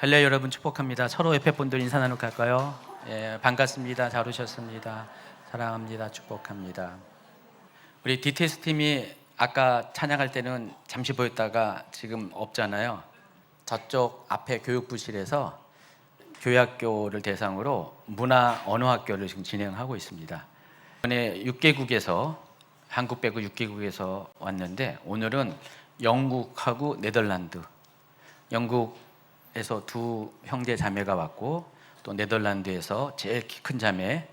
할례 여러분 축복합니다. 서로 옆에 분들 인사 나눌까 할까요? 예, 반갑습니다. 잘 오셨습니다. 사랑합니다. 축복합니다. 우리 DTS 팀이 아까 찬양할 때는 잠시 보였다가 지금 없잖아요. 저쪽 앞에 교육부실에서 교회학교를 대상으로 문화 언어학교를 지금 진행하고 있습니다. 이번에 6개국에서 한국 빼고 6개국에서 왔는데 오늘은 영국하고 네덜란드, 영국에서 두 형제 자매가 왔고 또 네덜란드에서 제일 키 큰 자매가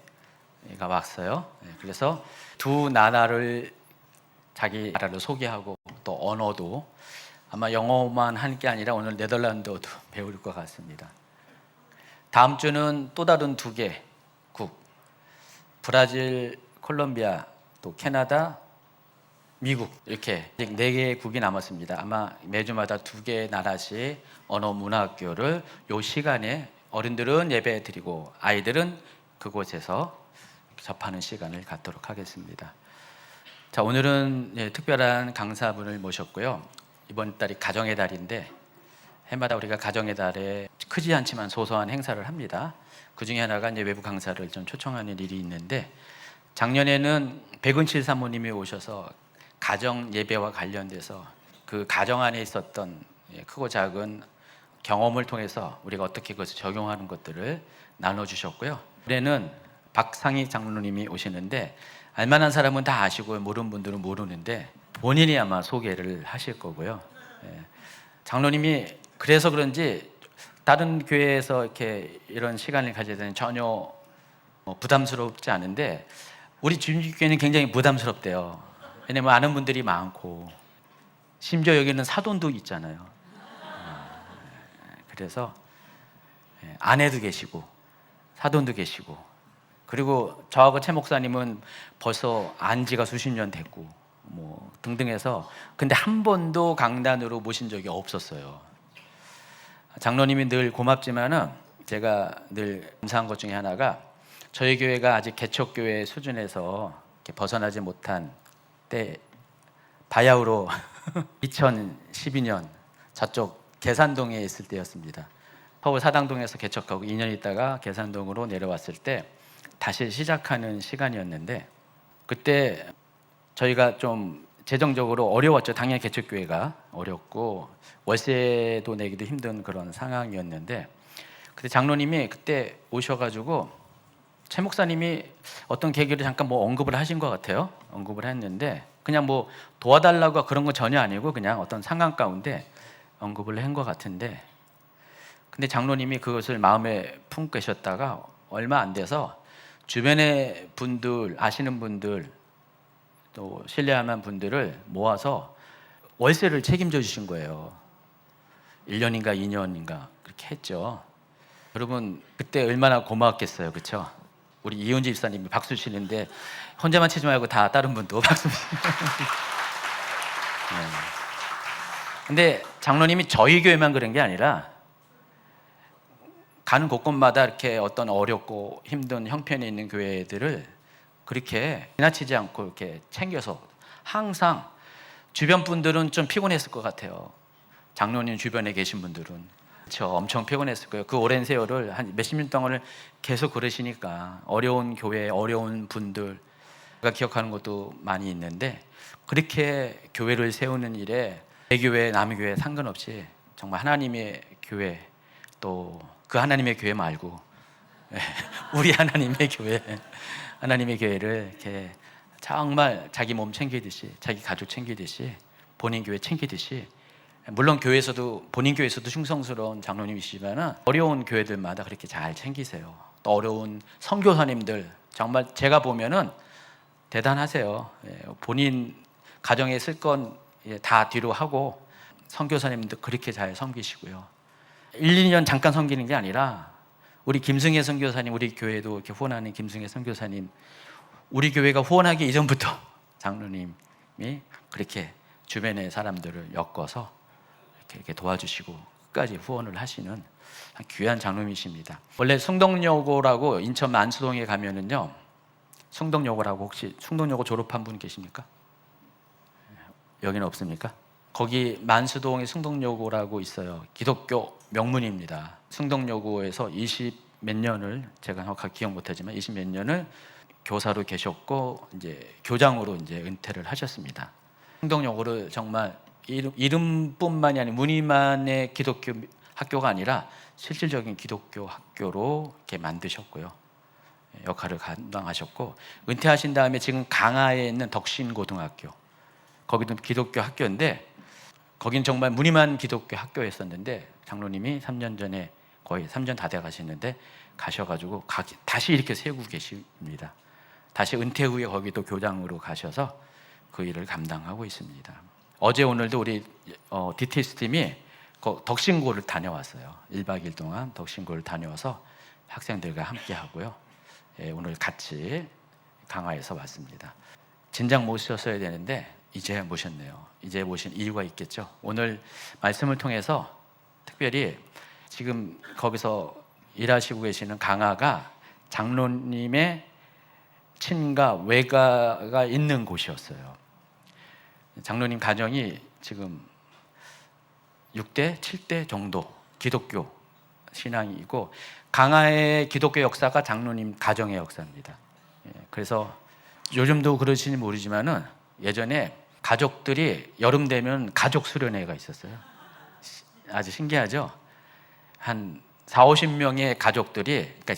왔어요. 그래서 두 나라를 자기 나라를 소개하고 또 언어도 아마 영어만 하는 게 아니라 오늘 네덜란드어도 배울 것 같습니다. 다음 주는 또 다른 두 개국, 브라질, 콜롬비아, 또 캐나다, 미국 이렇게 4개국이 남았습니다. 아마 매주마다 2개 나라씩 언어 문화학교를 이 시간에 어른들은 예배 드리고 아이들은 그곳에서 접하는 시간을 갖도록 하겠습니다. 자, 오늘은 특별한 강사분을 모셨고요. 이번 달이 가정의 달인데 해마다 우리가 가정의 달에 크지 않지만 소소한 행사를 합니다. 그 중에 하나가 이제 외부 강사를 좀 초청하는 일이 있는데 작년에는 백은칠 사모님이 오셔서 가정 예배와 관련돼서 그 가정 안에 있었던 크고 작은 경험을 통해서 우리가 어떻게 그것을 적용하는 것들을 나눠주셨고요. 올해는 박상희 장로님이 오시는데 알만한 사람은 다 아시고 모르는 분들은 모르는데 본인이 아마 소개를 하실 거고요. 장로님이 그래서 그런지 다른 교회에서 이렇게 이런 시간을 가져야 되는 전혀 부담스럽지 않은데 우리 주님교회는 굉장히 부담스럽대요. 왜냐면 아는 분들이 많고 심지어 여기는 사돈도 있잖아요. 그래서 아내도 계시고 사돈도 계시고 그리고 저하고 최 목사님은 벌써 안 지가 수십 년 됐고 뭐 등등해서 근데 한 번도 강단으로 모신 적이 없었어요. 장로님이 늘 고맙지만은 제가 늘 감사한 것 중에 하나가 저희 교회가 아직 개척교회 수준에서 이렇게 벗어나지 못한 때 바야흐로 2012년 저쪽 계산동에 있을 때였습니다. 서울 사당동에서 개척하고 2년 있다가 계산동으로 내려왔을 때 다시 시작하는 시간이었는데 그때 저희가 좀 재정적으로 어려웠죠. 당연히 개척교회가 어렵고 월세도 내기도 힘든 그런 상황이었는데 그때 장로님이 그때 오셔가지고 최 목사님이 어떤 계기로 잠깐 뭐 언급을 하신 것 같아요. 언급을 했는데 그냥 뭐 도와달라고 그런 건 전혀 아니고 그냥 어떤 상황 가운데 언급을 한 것 같은데 근데 장로님이 그것을 마음에 품고 계셨다가 얼마 안 돼서 주변의 분들 아시는 분들 또 신뢰할 만한 분들을 모아서 월세를 책임져 주신 거예요. 1년인가 2년인가 그렇게 했죠. 여러분 그때 얼마나 고마웠겠어요. 그렇죠? 우리 이은지 집사님이 박수 치는데 혼자만 치지 말고 다 다른 분도 박수 치시고 근데 장로님이 저희 교회만 그런 게 아니라 가는 곳곳마다 이렇게 어떤 어렵고 힘든 형편에 있는 교회들을 그렇게 지나치지 않고 이렇게 챙겨서 항상 주변 분들은 좀 피곤했을 것 같아요. 장로님 주변에 계신 분들은 그렇죠. 엄청 피곤했을 거예요. 그 오랜 세월을 한 몇십 년 동안을 계속 그러시니까 어려운 교회, 어려운 분들 제가 기억하는 것도 많이 있는데 그렇게 교회를 세우는 일에 내 교회, 남의 교회 상관없이 정말 하나님의 교회 또 그 하나님의 교회 말고 우리 하나님의 교회, 하나님의 교회를 이렇게 정말 자기 몸 챙기듯이 자기 가족 챙기듯이 본인 교회 챙기듯이 물론 교회에서도 본인 교회에서도 충성스러운 장로님이시지만 어려운 교회들마다 그렇게 잘 챙기세요. 또 어려운 선교사님들 정말 제가 보면은 대단하세요. 본인 가정에 쓸 건 다 뒤로 하고 선교사님들 그렇게 잘 섬기시고요. 1, 2년 잠깐 섬기는 게 아니라 우리 김승혜 선교사님 우리 교회도 이렇게 후원하는 김승혜 선교사님 우리 교회가 후원하기 이전부터 장로님이 그렇게 주변의 사람들을 엮어서 이렇게 도와주시고 끝까지 후원을 하시는 귀한 장로님이십니다. 원래 숭덕여고라고 인천 만수동에 가면은요 숭덕여고라고 혹시 숭덕여고 졸업한 분 계십니까? 여기는 없습니까? 거기 만수동에 숭덕여고라고 있어요. 기독교 명문입니다. 승덕여고에서 20 몇 년을, 제가 정확하게 기억 못하지만 20 몇 년을 교사로 계셨고 이제 교장으로 이제 은퇴를 하셨습니다. 승덕여고를 정말 이름뿐만이 아니라 무늬만의 기독교 학교가 아니라 실질적인 기독교 학교로 이렇게 만드셨고요. 역할을 감당하셨고, 은퇴하신 다음에 지금 강화에 있는 덕신고등학교, 거기도 기독교 학교인데 거긴 정말 무늬만 기독교 학교였었는데 장로님이 3년 전에, 거의 3년 다 돼 가시는데 가셔가지고 다시 이렇게 세우고 계십니다. 다시 은퇴 후에 거기도 교장으로 가셔서 그 일을 감당하고 있습니다. 어제 오늘도 우리 DTS 팀이 덕신고를 다녀왔어요. 1박 2일 동안 덕신고를 다녀와서 학생들과 함께 하고요. 오늘 같이 강화에서 왔습니다. 진작 모셨어야 되는데 이제 모셨네요. 이제 모신 이유가 있겠죠. 오늘 말씀을 통해서 특별히 지금 거기서 일하시고 계시는 강화가 장로님의 친가 외가가 있는 곳이었어요. 장로님 가정이 지금 6대, 7대 정도 기독교 신앙이고, 강화의 기독교 역사가 장로님 가정의 역사입니다. 그래서 요즘도 그러시는지 모르지만은 예전에 가족들이 여름 되면 가족 수련회가 있었어요. 아주 신기하죠? 한 4, 50명의 가족들이, 그러니까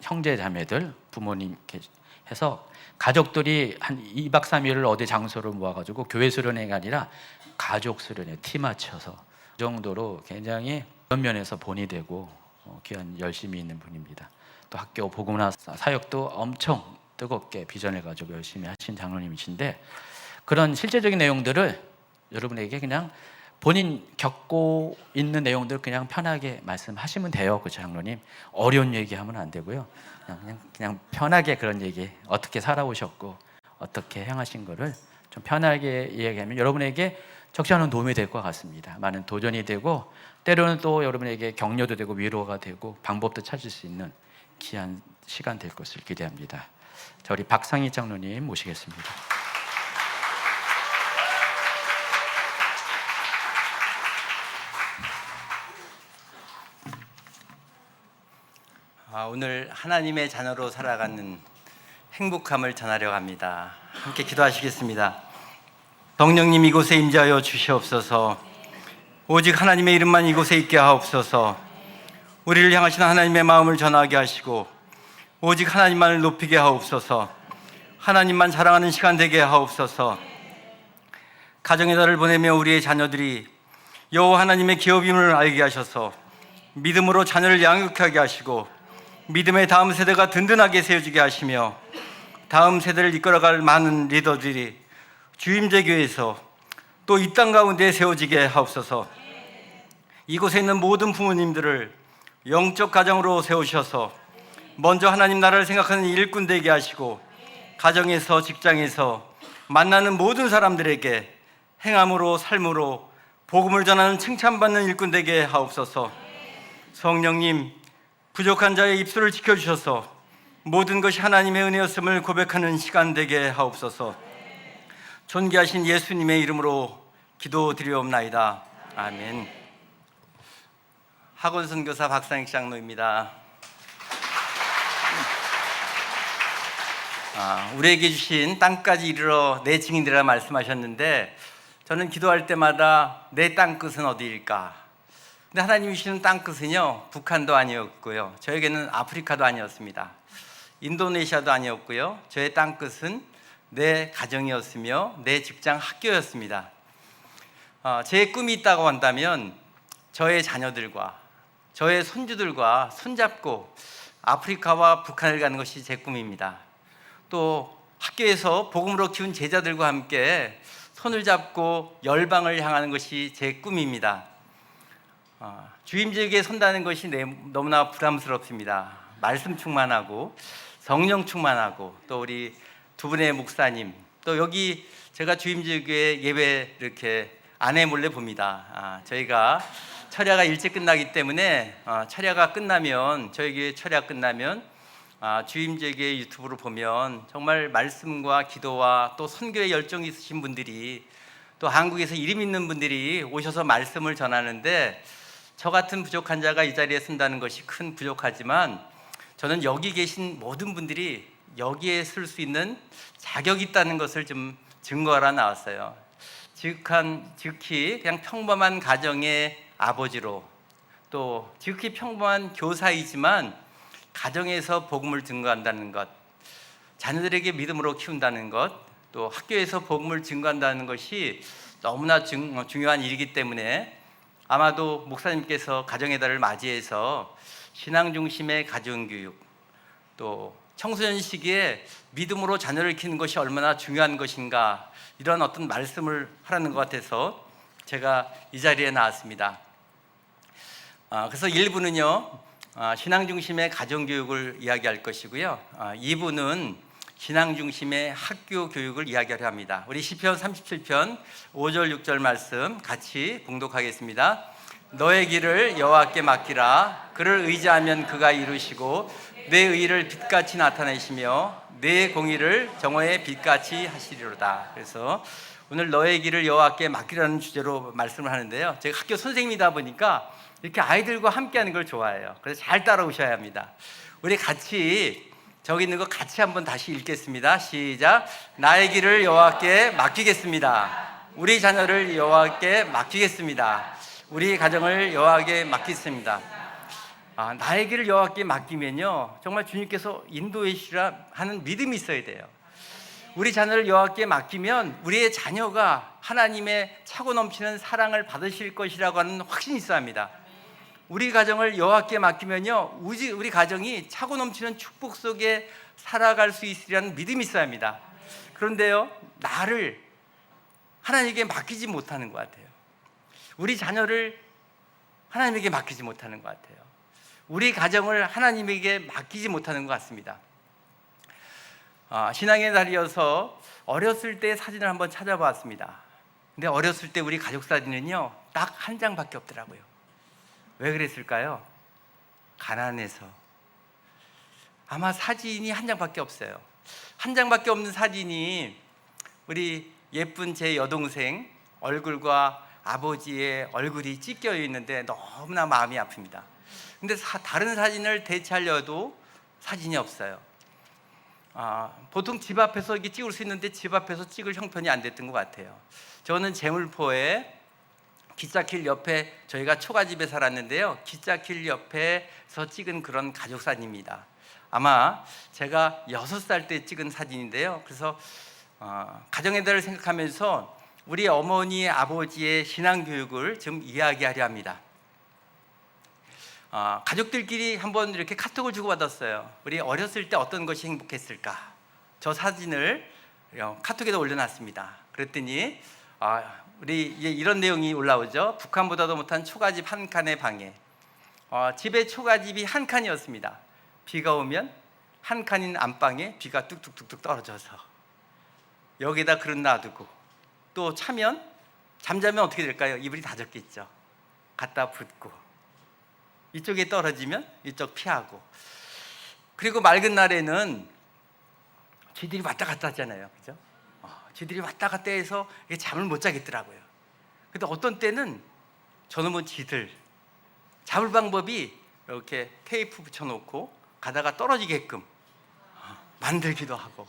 형제 자매들, 부모님 해서 가족들이 한 2박 3일을 어디 장소를 모아가지고 교회 수련회가 아니라 가족 수련회 티 맞춰서 그 정도로 굉장히 그런 면에서 본이 되고 귀한 열심히 있는 분입니다. 또 학교 복음화 사역도 엄청 뜨겁게 비전을 가지고 열심히 하신 장로님이신데, 그런 실제적인 내용들을 여러분에게 그냥 본인 겪고 있는 내용들 그냥 편하게 말씀하시면 돼요. 그 장로님 어려운 얘기하면 안 되고요. 그냥 편하게 그런 얘기, 어떻게 살아오셨고 어떻게 행하신 거를 좀 편하게 이야기하면 여러분에게 적지 않은 도움이 될 것 같습니다. 많은 도전이 되고, 때로는 또 여러분에게 격려도 되고 위로가 되고 방법도 찾을 수 있는 귀한 시간 될 것을 기대합니다. 자, 우리 박상희 장로님 모시겠습니다. 오늘 하나님의 자녀로 살아가는 행복함을 전하려고 합니다. 함께 기도하시겠습니다. 성령님, 이곳에 임재하여 주시옵소서. 오직 하나님의 이름만 이곳에 있게 하옵소서. 우리를 향하신 하나님의 마음을 전하게 하시고 오직 하나님만을 높이게 하옵소서. 하나님만 자랑하는 시간 되게 하옵소서. 가정의 달을 보내며 우리의 자녀들이 여호와 하나님의 기업임을 알게 하셔서 믿음으로 자녀를 양육하게 하시고 믿음의 다음 세대가 든든하게 세워지게 하시며 다음 세대를 이끌어갈 많은 리더들이 주임제교에서 또 이 땅 가운데 세워지게 하옵소서. 이곳에 있는 모든 부모님들을 영적 가정으로 세우셔서 먼저 하나님 나라를 생각하는 일꾼 되게 하시고 가정에서, 직장에서 만나는 모든 사람들에게 행함으로, 삶으로 복음을 전하는 칭찬받는 일꾼 되게 하옵소서. 성령님, 부족한 자의 입술을 지켜주셔서 모든 것이 하나님의 은혜였음을 고백하는 시간 되게 하옵소서. 존귀하신 예수님의 이름으로 기도드리옵나이다. 아멘. 학원 선교사 박상익 장로입니다. 우리에게 주신 땅까지 이르러 내 증인되라 말씀하셨는데, 저는 기도할 때마다 내 땅끝은 어디일까? 근데 하나님이 주시는 땅끝은요, 북한도 아니었고요, 저에게는 아프리카도 아니었습니다. 인도네시아도 아니었고요, 저의 땅끝은 내 가정이었으며 내 직장, 학교였습니다. 제 꿈이 있다고 한다면 저의 자녀들과 저의 손주들과 손잡고 아프리카와 북한을 가는 것이 제 꿈입니다. 또 학교에서 복음으로 키운 제자들과 함께 손을 잡고 열방을 향하는 것이 제 꿈입니다. 주임직에 선다는 것이 너무나 부담스럽습니다. 말씀 충만하고 성령 충만하고, 또 우리 두 분의 목사님, 또 여기 제가 주임직에 예배 이렇게 아내 몰래 봅니다. 저희가 철야가 일찍 끝나기 때문에 철야가 끝나면, 저희 교회 철야 끝나면 주임직의 유튜브로 보면 정말 말씀과 기도와 또 선교에 열정이 있으신 분들이, 또 한국에서 이름 있는 분들이 오셔서 말씀을 전하는데, 저 같은 부족한 자가 이 자리에 쓴다는 것이 큰 부족하지만 저는 여기 계신 모든 분들이 여기에 쓸 수 있는 자격이 있다는 것을 좀 증거하러 나왔어요. 즉히 그냥 평범한 가정의 아버지로, 또 즉히 평범한 교사이지만 가정에서 복음을 증거한다는 것, 자녀들에게 믿음으로 키운다는 것, 또 학교에서 복음을 증거한다는 것이 너무나 중요한 일이기 때문에 아마도 목사님께서 가정의 달을 맞이해서 신앙 중심의 가정교육, 또 청소년 시기에 믿음으로 자녀를 키우는 것이 얼마나 중요한 것인가, 이런 어떤 말씀을 하라는 것 같아서 제가 이 자리에 나왔습니다. 그래서 1부는요 신앙 중심의 가정교육을 이야기할 것이고요, 2부는 신앙 중심의 학교 교육을 이야기하려 합니다. 우리 시편 37편 5절 6절 말씀 같이 봉독하겠습니다. 너의 길을 여호와께 맡기라. 그를 의지하면 그가 이루시고 내 의를 빛같이 나타내시며 내 공의를 정오의 빛같이 하시리로다. 그래서 오늘 너의 길을 여호와께 맡기라는 주제로 말씀을 하는데요, 제가 학교 선생님이다 보니까 이렇게 아이들과 함께하는 걸 좋아해요. 그래서 잘 따라오셔야 합니다. 우리 같이 저기 있는 거 같이 한번 다시 읽겠습니다. 시작. 나의 길을 여호와께 맡기겠습니다. 우리 자녀를 여호와께 맡기겠습니다. 우리 가정을 여호와께 맡기겠습니다. 나의 길을 여호와께 맡기면요 정말 주님께서 인도해 주시라 하는 믿음이 있어야 돼요. 우리 자녀를 여호와께 맡기면 우리의 자녀가 하나님의 차고 넘치는 사랑을 받으실 것이라고 하는 확신이 있어야 합니다. 우리 가정을 여호와께 맡기면요 우리 가정이 차고 넘치는 축복 속에 살아갈 수 있으리라는 믿음이 있어야 합니다. 그런데요 나를 하나님에게 맡기지 못하는 것 같아요. 우리 자녀를 하나님에게 맡기지 못하는 것 같아요. 우리 가정을 하나님에게 맡기지 못하는 것 같습니다. 신앙의 달이어서 어렸을 때 사진을 한번 찾아봤습니다. 근데 어렸을 때 우리 가족 사진은요 딱 한 장밖에 없더라고요. 왜 그랬을까요? 가난해서. 아마 사진이 한 장밖에 없어요. 한 장밖에 없는 사진이 우리 예쁜 제 여동생 얼굴과 아버지의 얼굴이 찢겨 있는데 너무나 마음이 아픕니다. 근데 다른 사진을 대체하려도 사진이 없어요. 보통 집 앞에서 이렇게 찍을 수 있는데 집 앞에서 찍을 형편이 안 됐던 것 같아요. 저는 재물포에 기차길 옆에, 저희가 초가집에 살았는데요, 기차길 옆에서 찍은 그런 가족 사진입니다. 아마 제가 6살 때 찍은 사진인데요. 그래서 가정의 달을 생각하면서 우리 어머니 아버지의 신앙교육을 좀 이야기하려 합니다. 가족들끼리 한번 이렇게 카톡을 주고받았어요. 우리 어렸을 때 어떤 것이 행복했을까? 저 사진을 카톡에다 올려놨습니다. 그랬더니 우리 이런 내용이 올라오죠. 북한보다도 못한 초가집 한 칸의 방에, 집에 초가집이 한 칸이었습니다. 비가 오면 한 칸인 안방에 비가 뚝뚝뚝뚝 떨어져서 여기다 그릇 놔두고, 또 잠자면 어떻게 될까요? 이불이 다 젖겠죠. 갖다 붓고, 이쪽에 떨어지면 이쪽 피하고, 그리고 맑은 날에는 쥐들이 왔다 갔다 하잖아요, 그죠? 쥐들이 왔다 갔다 해서 잠을 못 자겠더라고요. 근데 어떤 때는 저놈의 쥐들 잡을 방법이 이렇게 테이프 붙여놓고 가다가 떨어지게끔 만들기도 하고,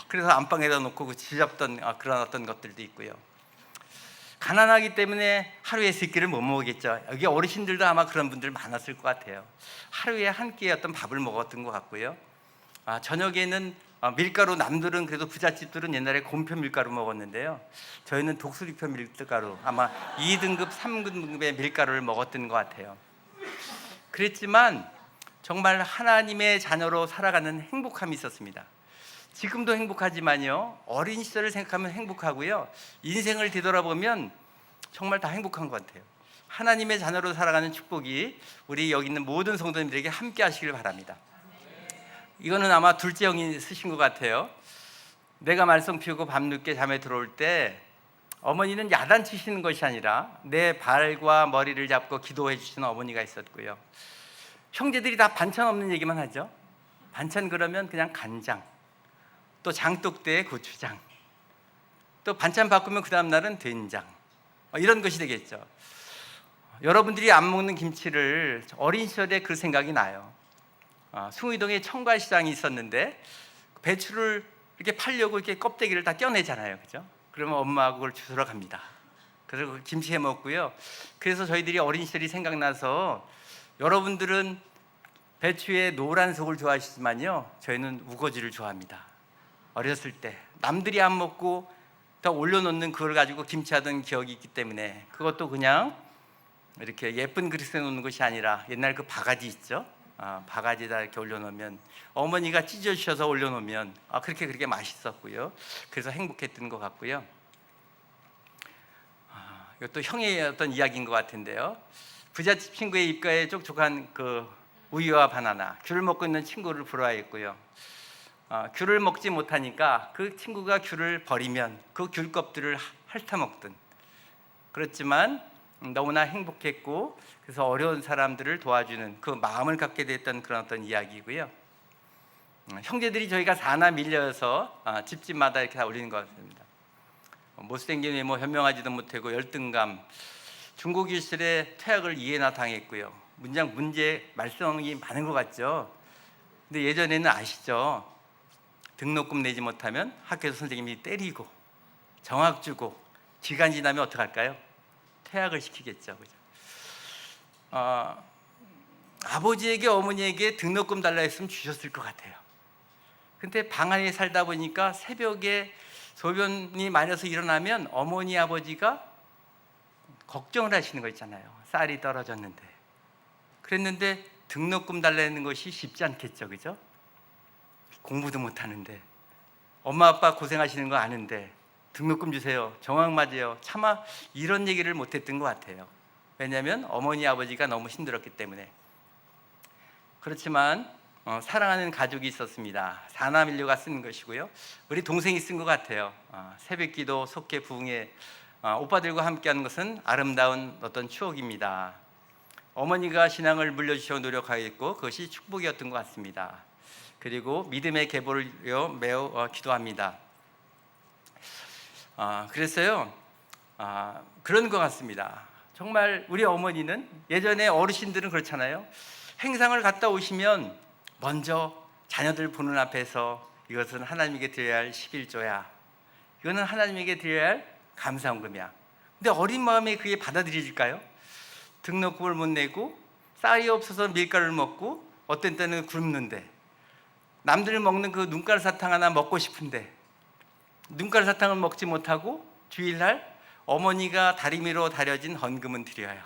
그래서 안방에다 놓고 쥐 잡던 그런 어떤 것들도 있고요. 가난하기 때문에 하루에 3끼를 못 먹겠죠. 여기 어르신들도 아마 그런 분들 많았을 것 같아요. 하루에 한 끼의 어떤 밥을 먹었던 것 같고요. 저녁에는 밀가루, 남들은 그래도 부잣집들은 옛날에 곰표 밀가루 먹었는데요, 저희는 독수리표 밀가루, 아마 2등급, 3등급의 밀가루를 먹었던 것 같아요. 그랬지만 정말 하나님의 자녀로 살아가는 행복함이 있었습니다. 지금도 행복하지만요, 어린 시절을 생각하면 행복하고요, 인생을 되돌아보면 정말 다 행복한 것 같아요. 하나님의 자녀로 살아가는 축복이 우리 여기 있는 모든 성도님들에게 함께 하시길 바랍니다. 이거는 아마 둘째 형이 쓰신 것 같아요. 내가 말썽 피우고 밤늦게 잠에 들어올 때 어머니는 야단치시는 것이 아니라 내 발과 머리를 잡고 기도해 주시는 어머니가 있었고요. 형제들이 다 반찬 없는 얘기만 하죠. 반찬 그러면 그냥 간장, 또 장독대에 고추장, 또 반찬 바꾸면 그 다음 날은 된장, 이런 것이 되겠죠. 여러분들이 안 먹는 김치를 어린 시절에 그 생각이 나요. 숭이동에 청과시장이 있었는데 배추를 이렇게 팔려고 이렇게 껍데기를 다 껴내잖아요, 그죠? 그러면 엄마가 그걸 주스러 갑니다. 그래서 그 김치 해 먹고요. 그래서 저희들이 어린 시절이 생각나서, 여러분들은 배추의 노란 속을 좋아하시지만요, 저희는 우거지를 좋아합니다. 어렸을 때 남들이 안 먹고 더 올려놓는 그걸 가지고 김치하던 기억이 있기 때문에, 그것도 그냥 이렇게 예쁜 그릇에 놓는 것이 아니라 옛날 그 바가지 있죠? 바가지에다 이렇게 올려놓으면, 어머니가 찢어주셔서 올려놓으면 그렇게 맛있었고요. 그래서 행복했던 것 같고요. 이것도 형의 어떤 이야기인 것 같은데요. 부잣집 친구의 입가에 촉촉한 그 우유와 바나나, 귤을 먹고 있는 친구를 부러워했고요. 귤을 먹지 못하니까 그 친구가 귤을 버리면 그 귤 껍질을 핥아먹든, 그렇지만 너무나 행복했고, 그래서 어려운 사람들을 도와주는 그 마음을 갖게 됐던 그런 어떤 이야기고요. 형제들이 저희가 사나 밀려서 집집마다 이렇게 다 올리는 것 같습니다. 못생긴 외모, 현명하지도 못하고 열등감, 중고 교실에 퇴학을 2회나 당했고요. 문제 말썽이 많은 것 같죠. 근데 예전에는 아시죠? 등록금 내지 못하면 학교에서 선생님이 때리고 정학 주고, 기간 지나면 어떡할까요? 퇴학을 시키겠죠, 그죠? 아버지에게 어머니에게 등록금 달라 했으면 주셨을 것 같아요. 근데 방 안에 살다 보니까 새벽에 소변이 마려서 일어나면 어머니 아버지가 걱정을 하시는 거 있잖아요. 쌀이 떨어졌는데. 그랬는데 등록금 달라는 것이 쉽지 않겠죠, 그죠? 공부도 못하는데, 엄마 아빠 고생하시는 거 아는데 등록금 주세요, 정학 맞아요, 차마 이런 얘기를 못했던 것 같아요. 왜냐하면 어머니 아버지가 너무 힘들었기 때문에. 그렇지만 사랑하는 가족이 있었습니다. 사남일녀가 쓴 것이고요. 우리 동생이 쓴 것 같아요. 새벽기도, 속회, 부흥회, 오빠들과 함께하는 것은 아름다운 어떤 추억입니다. 어머니가 신앙을 물려주시고 노력하였고, 그것이 축복이었던 것 같습니다. 그리고 믿음의 계보를 위하여 매우 기도합니다. 그래서요, 그런 것 같습니다. 정말 우리 어머니는, 예전에 어르신들은 그렇잖아요. 행상을 갔다 오시면 먼저 자녀들 보는 앞에서 이것은 하나님에게 드려야 할 11조야, 이거는 하나님에게 드려야 할 감사원금이야. 근데 어린 마음에 그게 받아들여질까요? 등록금을 못 내고 쌀이 없어서 밀가루를 먹고, 어떤 때는 굶는데, 남들 먹는 그 눈가루 사탕 하나 먹고 싶은데 눈가루 사탕을 먹지 못하고 주일날 어머니가 다리미로 다려진 헌금은 드려야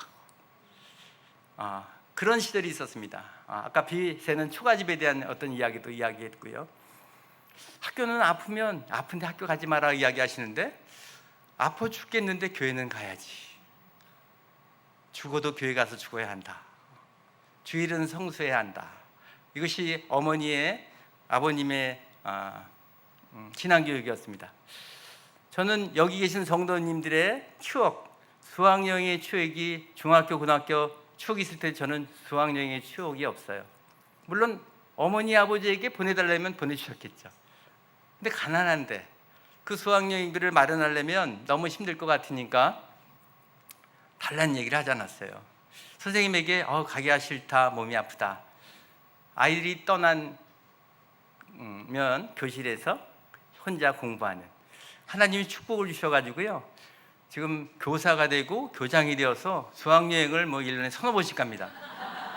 하고, 그런 시절이 있었습니다. 아까 비 새는 초가집에 대한 어떤 이야기도 이야기했고요. 학교는 아프면 아픈데 학교 가지 마라 이야기하시는데, 아파 죽겠는데 교회는 가야지. 죽어도 교회 가서 죽어야 한다. 주일은 성수해야 한다. 이것이 어머니의, 아버님의 신앙교육이었습니다. 저는 여기 계신 성도님들의 추억, 수학여행의 추억이, 중학교, 고등학교 추억이 있을 때 저는 수학여행의 추억이 없어요. 물론 어머니, 아버지에게 보내달라면 보내주셨겠죠. 근데 가난한데 그 수학여행비를 마련하려면 너무 힘들 것 같으니까 달라는 얘기를 하지 않았어요. 선생님에게 가기가 싫다, 몸이 아프다. 아이들이 떠나면 교실에서 혼자 공부하는, 하나님이 축복을 주셔가지고요, 지금 교사가 되고 교장이 되어서 수학여행을 1년에 서너 번씩 갑니다.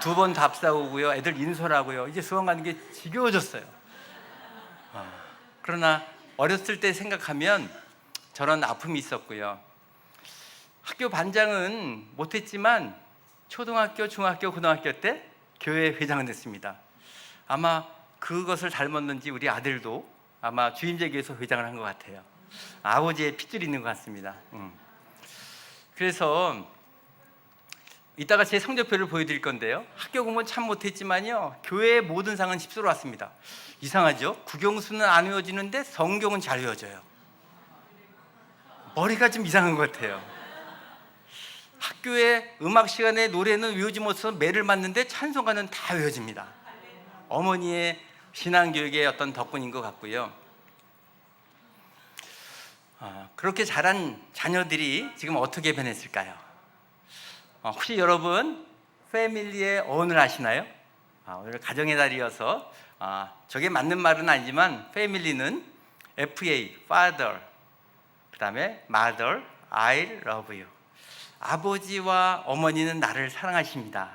2번 답사오고요, 애들 인솔하고요. 이제 수학 가는 게 지겨워졌어요. 그러나 어렸을 때 생각하면 저런 아픔이 있었고요. 학교 반장은 못했지만 초등학교, 중학교, 고등학교 때 교회 회장은 됐습니다. 아마 그것을 닮았는지 우리 아들도 아마 주임제교에서 회장을 한 것 같아요. 아버지의 핏줄이 있는 것 같습니다. 그래서 이따가 제 성적표를 보여드릴 건데요, 학교 공부는 참 못했지만요, 교회의 모든 상은 휩쓸어 왔습니다. 이상하죠? 국영수는 안 외워지는데 성경은 잘 외워져요. 머리가 좀 이상한 것 같아요. 학교에 음악 시간에 노래는 외우지 못해서 매를 맞는데 찬송가는 다 외워집니다. 어머니의 신앙교육의 어떤 덕분인 것 같고요. 그렇게 자란 자녀들이 지금 어떻게 변했을까요? 혹시 여러분 패밀리의 어원을 아시나요? 오늘 가정의 달이어서 저게 맞는 말은 아니지만 패밀리는 FA, father, 그 다음에 mother, I love you. 아버지와 어머니는 나를 사랑하십니다.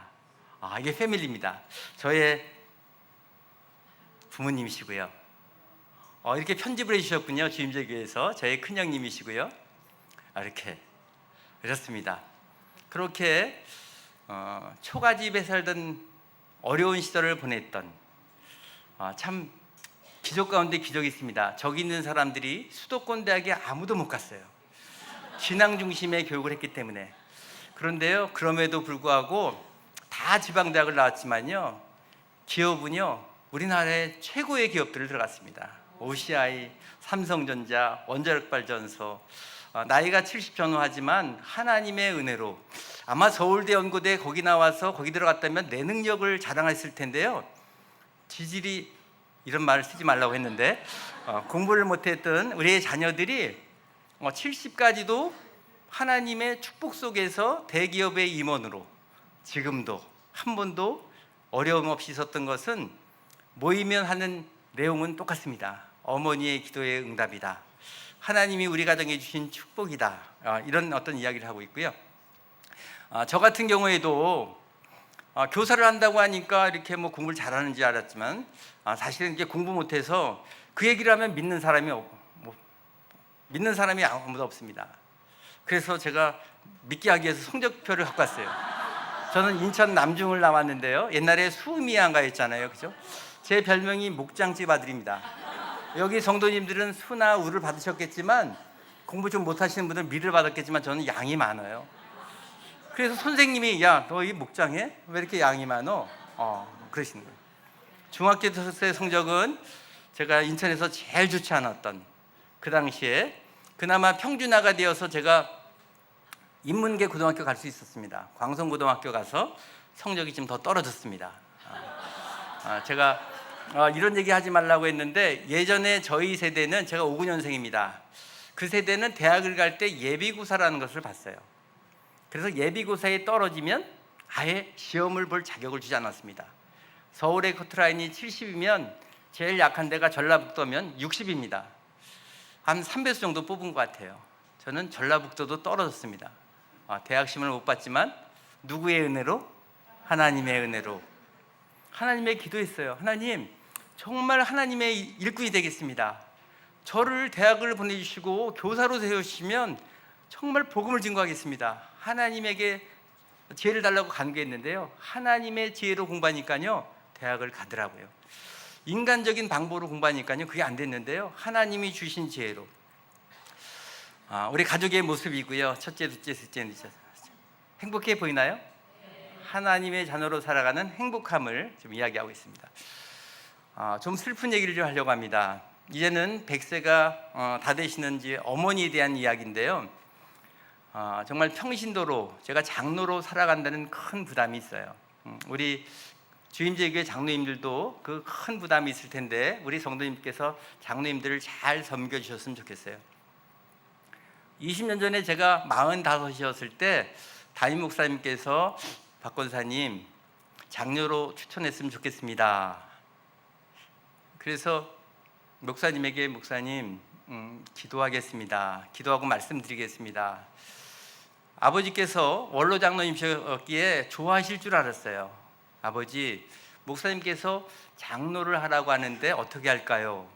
이게 패밀리입니다. 저의 부모님이시고요. 이렇게 편집을 해주셨군요. 주임제교회에서 저의 큰형님이시고요. 이렇게 그렇습니다. 그렇게 초가집에 살던 어려운 시절을 보냈던 참 기적 가운데 기적이 있습니다. 저기 있는 사람들이 수도권 대학에 아무도 못 갔어요. 진학 중심의 교육을 했기 때문에. 그런데요, 그럼에도 불구하고 다 지방대학을 나왔지만요, 기업은요 우리나라의 최고의 기업들을 들어갔습니다. OCI, 삼성전자, 원자력발전소. 나이가 70 전후하지만 하나님의 은혜로 아마 서울대 연고대 거기 나와서 거기 들어갔다면 내 능력을 자랑했을 텐데요, 지질이 이런 말을 쓰지 말라고 했는데 공부를 못했던 우리의 자녀들이 70까지도 하나님의 축복 속에서 대기업의 임원으로 지금도 한 번도 어려움 없이 있었던 것은 모이면 하는 내용은 똑같습니다. 어머니의 기도의 응답이다. 하나님이 우리 가정에 주신 축복이다. 이런 어떤 이야기를 하고 있고요. 저 같은 경우에도 교사를 한다고 하니까 이렇게 뭐 공부를 잘하는 줄 알았지만 사실은 이게 공부 못해서 그 얘기를 하면 믿는 사람이 아무도 없습니다. 그래서 제가 믿게 하기 위해서 성적표를 갖고 왔어요. 저는 인천 남중을 나왔는데요, 옛날에 수미양가였잖아요, 그죠? 제 별명이 목장집 아들입니다. 여기 성도님들은 수나 우를 받으셨겠지만 공부 좀 못하시는 분들은 미를 받았겠지만 저는 양이 많아요. 그래서 선생님이 야, 너 이 목장해? 왜 이렇게 양이 많어? 그러시는 거예요. 중학교 때 성적은 제가 인천에서 제일 좋지 않았던, 그 당시에 그나마 평준화가 되어서 제가 인문계 고등학교 갈 수 있었습니다. 광성고등학교 가서 성적이 좀 더 떨어졌습니다. 제가 이런 얘기 하지 말라고 했는데, 예전에 저희 세대는, 제가 59년생입니다. 그 세대는 대학을 갈 때 예비고사라는 것을 봤어요. 그래서 예비고사에 떨어지면 아예 시험을 볼 자격을 주지 않았습니다. 서울의 커트라인이 70이면 제일 약한 데가 전라북도면 60입니다. 한 3배수 정도 뽑은 것 같아요. 저는 전라북도도 떨어졌습니다. 대학 시험을 못 봤지만 누구의 은혜로? 하나님의 은혜로. 하나님의 기도했어요. 하나님, 정말 하나님의 일꾼이 되겠습니다. 저를 대학을 보내주시고 교사로 세우시면 정말 복음을 증거하겠습니다. 하나님에게 지혜를 달라고 간구했는데요, 하나님의 지혜로 공부하니까요 대학을 가더라고요. 인간적인 방법으로 공부하니까요 그게 안 됐는데요, 하나님이 주신 지혜로. 우리 가족의 모습이고요. 첫째, 둘째, 셋째, 넷째. 행복해 보이나요? 하나님의 자녀로 살아가는 행복함을 좀 이야기하고 있습니다. 좀 슬픈 얘기를 좀 하려고 합니다. 이제는 100세가 다 되시는 이제 어머니에 대한 이야기인데요, 정말 평신도로 제가 장로로 살아간다는 큰 부담이 있어요. 우리 주임제교회 장로님들도 그 큰 부담이 있을 텐데 우리 성도님께서 장로님들을 잘 섬겨주셨으면 좋겠어요. 20년 전에 제가 45이었을 때 담임 목사님께서 박 권사님 장로로 추천했으면 좋겠습니다. 그래서 목사님에게 목사님 기도하겠습니다. 기도하고 말씀드리겠습니다. 아버지께서 원로 장로님이셨기에 좋아하실 줄 알았어요. 아버지, 목사님께서 장로를 하라고 하는데 어떻게 할까요?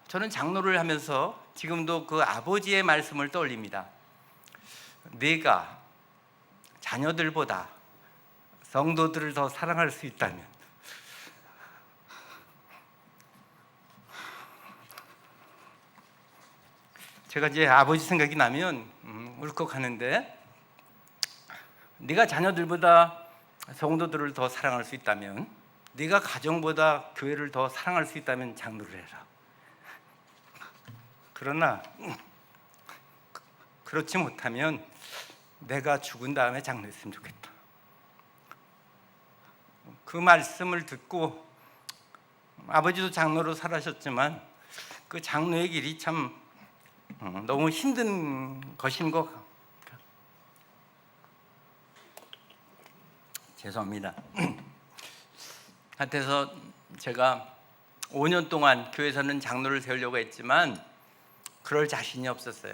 저는 장로를 하면서 지금도 그 아버지의 말씀을 떠올립니다. 내가 자녀들보다 성도들을 더 사랑할 수 있다면 제가 이제 아버지 생각이 나면 울컥하는데, 네가 자녀들보다 성도들을 더 사랑할 수 있다면, 네가 가정보다 교회를 더 사랑할 수 있다면 장로를 해라. 그러나 그렇지 못하면 내가 죽은 다음에 장로했으면 좋겠다. 그 말씀을 듣고 아버지도 장로로 살아셨지만 그 장로의 길이 참 너무 힘든 것인 것 같아요. 죄송합니다. 하여튼 제가 5년 동안 교회에서는 장로를 세우려고 했지만 그럴 자신이 없었어요.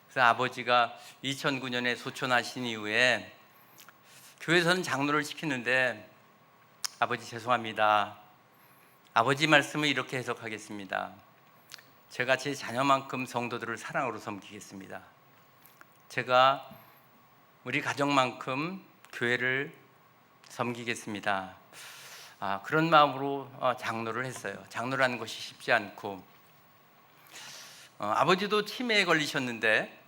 그래서 아버지가 2009년에 소천하신 이후에 교회에서는 장로를 시키는데 아버지 죄송합니다. 아버지 말씀을 이렇게 해석하겠습니다. 제가 제 자녀만큼 성도들을 사랑으로 섬기겠습니다. 제가 우리 가정만큼 교회를 섬기겠습니다. 그런 마음으로 장로를 했어요. 장로라는 것이 쉽지 않고 아버지도 치매에 걸리셨는데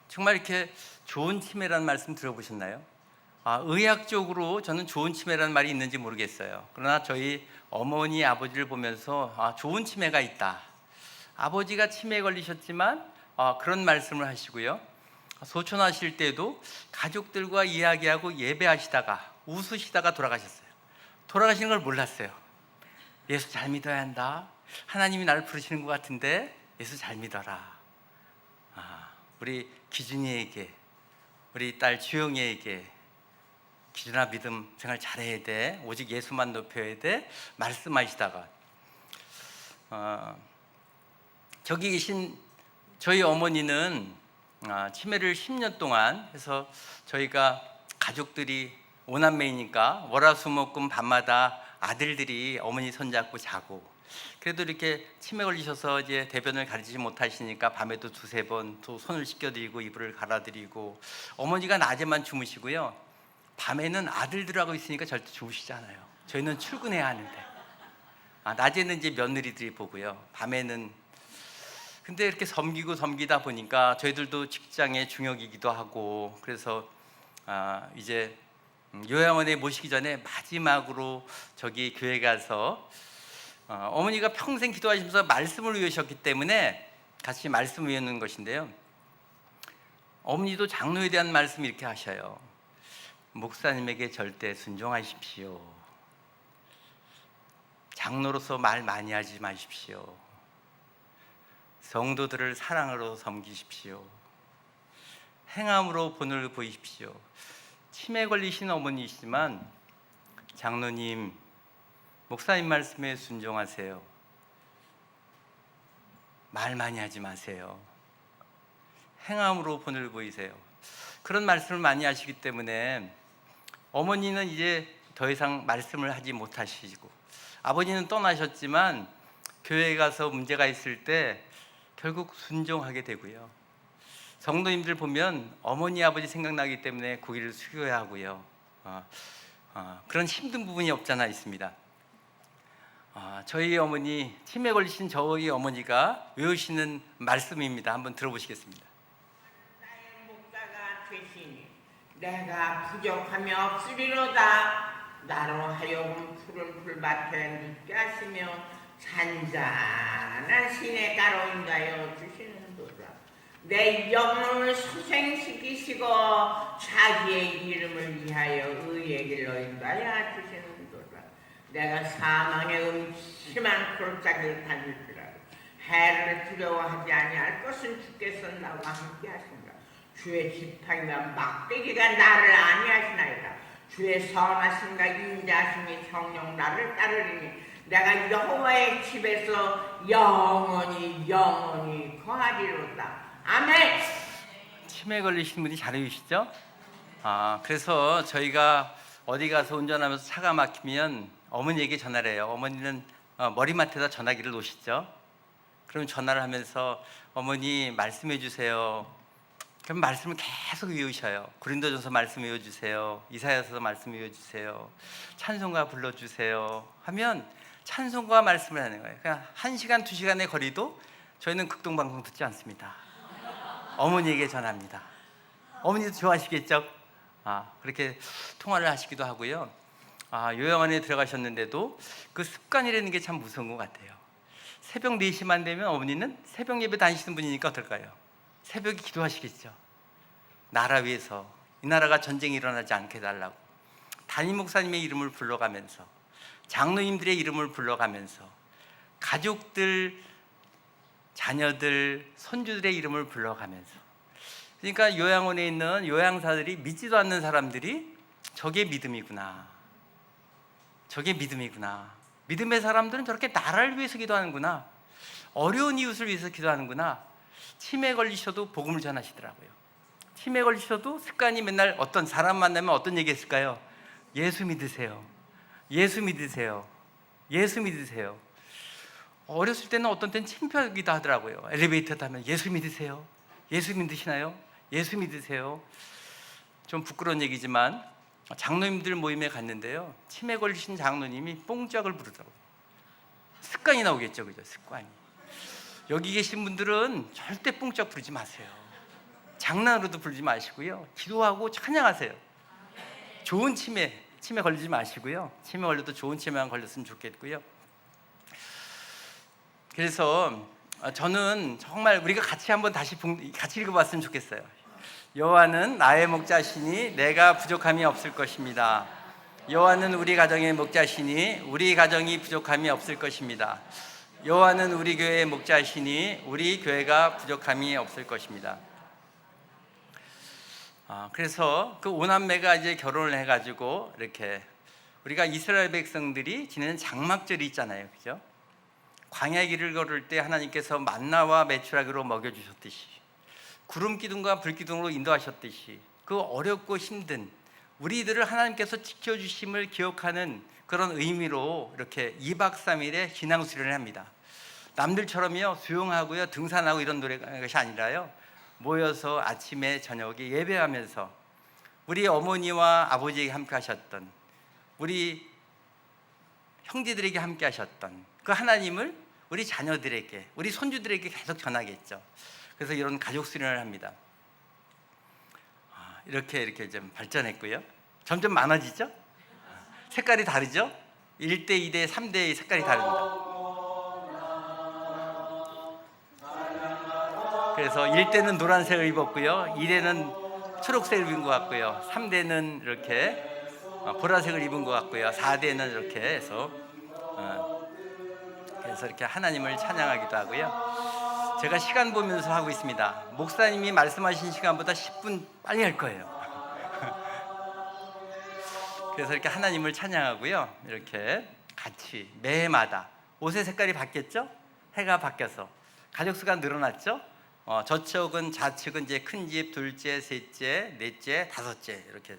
정말 이렇게 좋은 치매라는 말씀 들어보셨나요? 의학적으로 저는 좋은 치매라는 말이 있는지 모르겠어요. 그러나 저희 어머니 아버지를 보면서 좋은 치매가 있다. 아버지가 치매에 걸리셨지만 그런 말씀을 하시고요. 소천하실 때도 가족들과 이야기하고 예배하시다가 웃으시다가 돌아가셨어요. 돌아가시는 걸 몰랐어요. 예수 잘 믿어야 한다. 하나님이 나를 부르시는 것 같은데 예수 잘 믿어라. 우리 기준이에게, 우리 딸 주영이에게 기준아 믿음 생활 잘해야 돼. 오직 예수만 높여야 돼. 말씀하시다가 저기 계신 저희 어머니는 치매를 10년 동안 해서 저희가 가족들이 5남매이니까 월화수목금 밤마다 아들들이 어머니 손잡고 자고, 그래도 이렇게 치매 걸리셔서 이제 대변을 가리지 못하시니까 밤에도 두세 번 또 손을 씻겨드리고 이불을 갈아드리고, 어머니가 낮에만 주무시고요. 밤에는 아들들하고 있으니까 절대 주무시지 않아요. 저희는 출근해야 하는데 낮에는 이제 며느리들이 보고요. 밤에는 근데 이렇게 섬기다 보니까 저희들도 직장의 중역이기도 하고, 그래서 이제 요양원에 모시기 전에 마지막으로 저기 교회 가서 어머니가 평생 기도하시면서 말씀을 외우셨기 때문에 같이 말씀을 외우는 것인데요. 어머니도 장로에 대한 말씀 이렇게 하셔요. 목사님에게 절대 순종하십시오. 장로로서 말 많이 하지 마십시오. 성도들을 사랑으로 섬기십시오. 행함으로 본을 보이십시오. 치매 걸리신 어머니이시지만 장로님, 목사님 말씀에 순종하세요. 말 많이 하지 마세요. 행함으로 본을 보이세요. 그런 말씀을 많이 하시기 때문에 어머니는 이제 더 이상 말씀을 하지 못하시고, 아버지는 떠나셨지만 교회에 가서 문제가 있을 때 결국 순종하게 되고요. 성도님들 보면 어머니 아버지 생각나기 때문에 고개를 숙여야 하고요. 그런 힘든 부분이 없잖아 있습니다. 저희 어머니, 치매 걸리신 저희 어머니가 외우시는 말씀입니다. 한번 들어보시겠습니다. 나의 목자가 되시니 내가 부족함이 없으리로다. 나로 하여금 푸른 풀밭에 눕게 하시며 잔잔한 시냇가로 인도하여 주시는도다. 내 영혼을 소생시키시고 자기의 이름을 위하여 의의 길로 인도하여 주시는도다. 내가 사망의 음침한 골짜기를 다닐 줄 알고 해를 두려워하지 아니할 것은 주께서 나와 함께 하신다. 주의 지팡이와 막대기가 나를 아니하시나이다. 주의 선하심과 인자하심이 정녕 나를 따르리니 내가 여호와의 집에서 영원히 거하리로다. 아멘. 치매 걸리신 분이 잘 외우시죠? 그래서 저희가 어디 가서 운전하면서 차가 막히면 어머니에게 전화를 해요. 어머니는 머리맡에다 전화기를 놓으시죠. 그럼 전화를 하면서 어머니 말씀해 주세요. 그럼 말씀을 계속 외우셔요. 고린도전서 말씀 외워주세요. 이사야서 말씀 외워주세요. 찬송가 불러주세요. 하면 찬송가 말씀을 하는 거예요. 그냥 1시간, 2시간의 거리도 저희는 극동방송 듣지 않습니다. 어머니에게 전합니다. 어머니도 좋아하시겠죠? 그렇게 통화를 하시기도 하고요. 요양원에 들어가셨는데도 그 습관이라는 게 참 무서운 것 같아요. 새벽 4시만 되면 어머니는 새벽 예배 다니시는 분이니까 어떨까요? 새벽에 기도하시겠죠. 나라 위해서, 이 나라가 전쟁이 일어나지 않게 해달라고 담임 목사님의 이름을 불러가면서, 장로님들의 이름을 불러가면서, 가족들, 자녀들, 손주들의 이름을 불러가면서, 그러니까 요양원에 있는 요양사들이 믿지도 않는 사람들이 저게 믿음이구나. 저게 믿음이구나. 믿음의 사람들은 저렇게 나라를 위해서 기도하는구나. 어려운 이웃을 위해서 기도하는구나. 치매 걸리셔도 복음을 전하시더라고요. 치매 걸리셔도 습관이 맨날 어떤 사람 만나면 어떤 얘기 했을까요? 예수 믿으세요. 예수 믿으세요. 예수 믿으세요. 어렸을 때는 어떤 때는 창피하기도 하더라고요. 엘리베이터 타면 예수 믿으세요. 예수 믿으시나요? 예수 믿으세요. 좀 부끄러운 얘기지만 장로님들 모임에 갔는데요, 치매 걸리신 장로님이 뽕짝을 부르더라고요. 습관이 나오겠죠, 그죠? 습관이. 여기 계신 분들은 절대 뽕짝 부르지 마세요. 장난으로도 부르지 마시고요, 기도하고 찬양하세요. 좋은 치매 걸리지 마시고요. 치매 걸려도 좋은 치매만 걸렸으면 좋겠고요. 그래서 저는 정말 우리가 같이 한번 다시 같이 읽어봤으면 좋겠어요. 여호와는 나의 목자시니 내가 부족함이 없을 것입니다. 여호와는 우리 가정의 목자시니 우리 가정이 부족함이 없을 것입니다. 여호와는 우리 교회의 목자시니 우리 교회가 부족함이 없을 것입니다. 그래서 그 오남매가 이제 결혼을 해가지고 이렇게 우리가 이스라엘 백성들이 지내는 장막절이 있잖아요, 그죠? 광야 길을 걸을 때 하나님께서 만나와 메추라기로 먹여주셨듯이, 구름 기둥과 불 기둥으로 인도하셨듯이, 그 어렵고 힘든 우리들을 하나님께서 지켜주심을 기억하는 그런 의미로 이렇게 2박 3일의 신앙 수련을 합니다. 남들처럼요 수영하고요 등산하고 이런 것이 아니라요, 모여서 아침에 저녁에 예배하면서 우리 어머니와 아버지에게 함께 하셨던, 우리 형제들에게 함께 하셨던 그 하나님을 우리 자녀들에게, 우리 손주들에게 계속 전하겠죠. 그래서 이런 가족 수련을 합니다. 이렇게 좀 발전했고요. 점점 많아지죠? 색깔이 다르죠? 1대, 2대, 3대의 색깔이 다릅니다. 그래서 1대는 노란색을 입었고요, 2대는 초록색을 입은 것 같고요, 3대는 이렇게 보라색을 입은 것 같고요, 4대는 이렇게 해서 그래서 이렇게 하나님을 찬양하기도 하고요. 제가 시간 보면서 하고 있습니다. 목사님이 말씀하신 시간보다 10분 빨리 할 거예요. 그래서 이렇게 하나님을 찬양하고요, 이렇게 같이 매해마다 옷의 색깔이 바뀌었죠? 해가 바뀌어서 가족 수가 늘어났죠? 저쪽은 좌측은 이제 큰 집, 둘째, 셋째, 넷째, 다섯째 이렇게.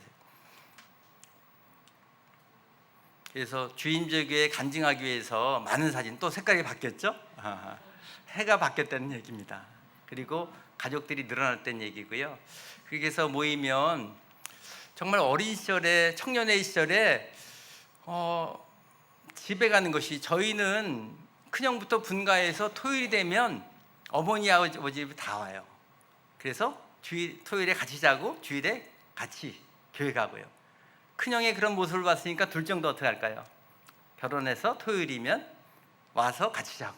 그래서 주임제교회 간증하기 위해서 많은 사진, 또 색깔이 바뀌었죠? 해가 바뀌었다는 얘기입니다. 그리고 가족들이 늘어났다는 얘기고요. 그래서 모이면 정말 어린 시절에, 청년의 시절에 집에 가는 것이, 저희는 큰형부터 분가해서 토요일이 되면 어머니 아버지 다 와요. 그래서 토요일에 같이 자고 주일에 같이 교회 가고요. 큰형의 그런 모습을 봤으니까 둘째도 어떻게 할까요? 결혼해서 토요일이면 와서 같이 자고.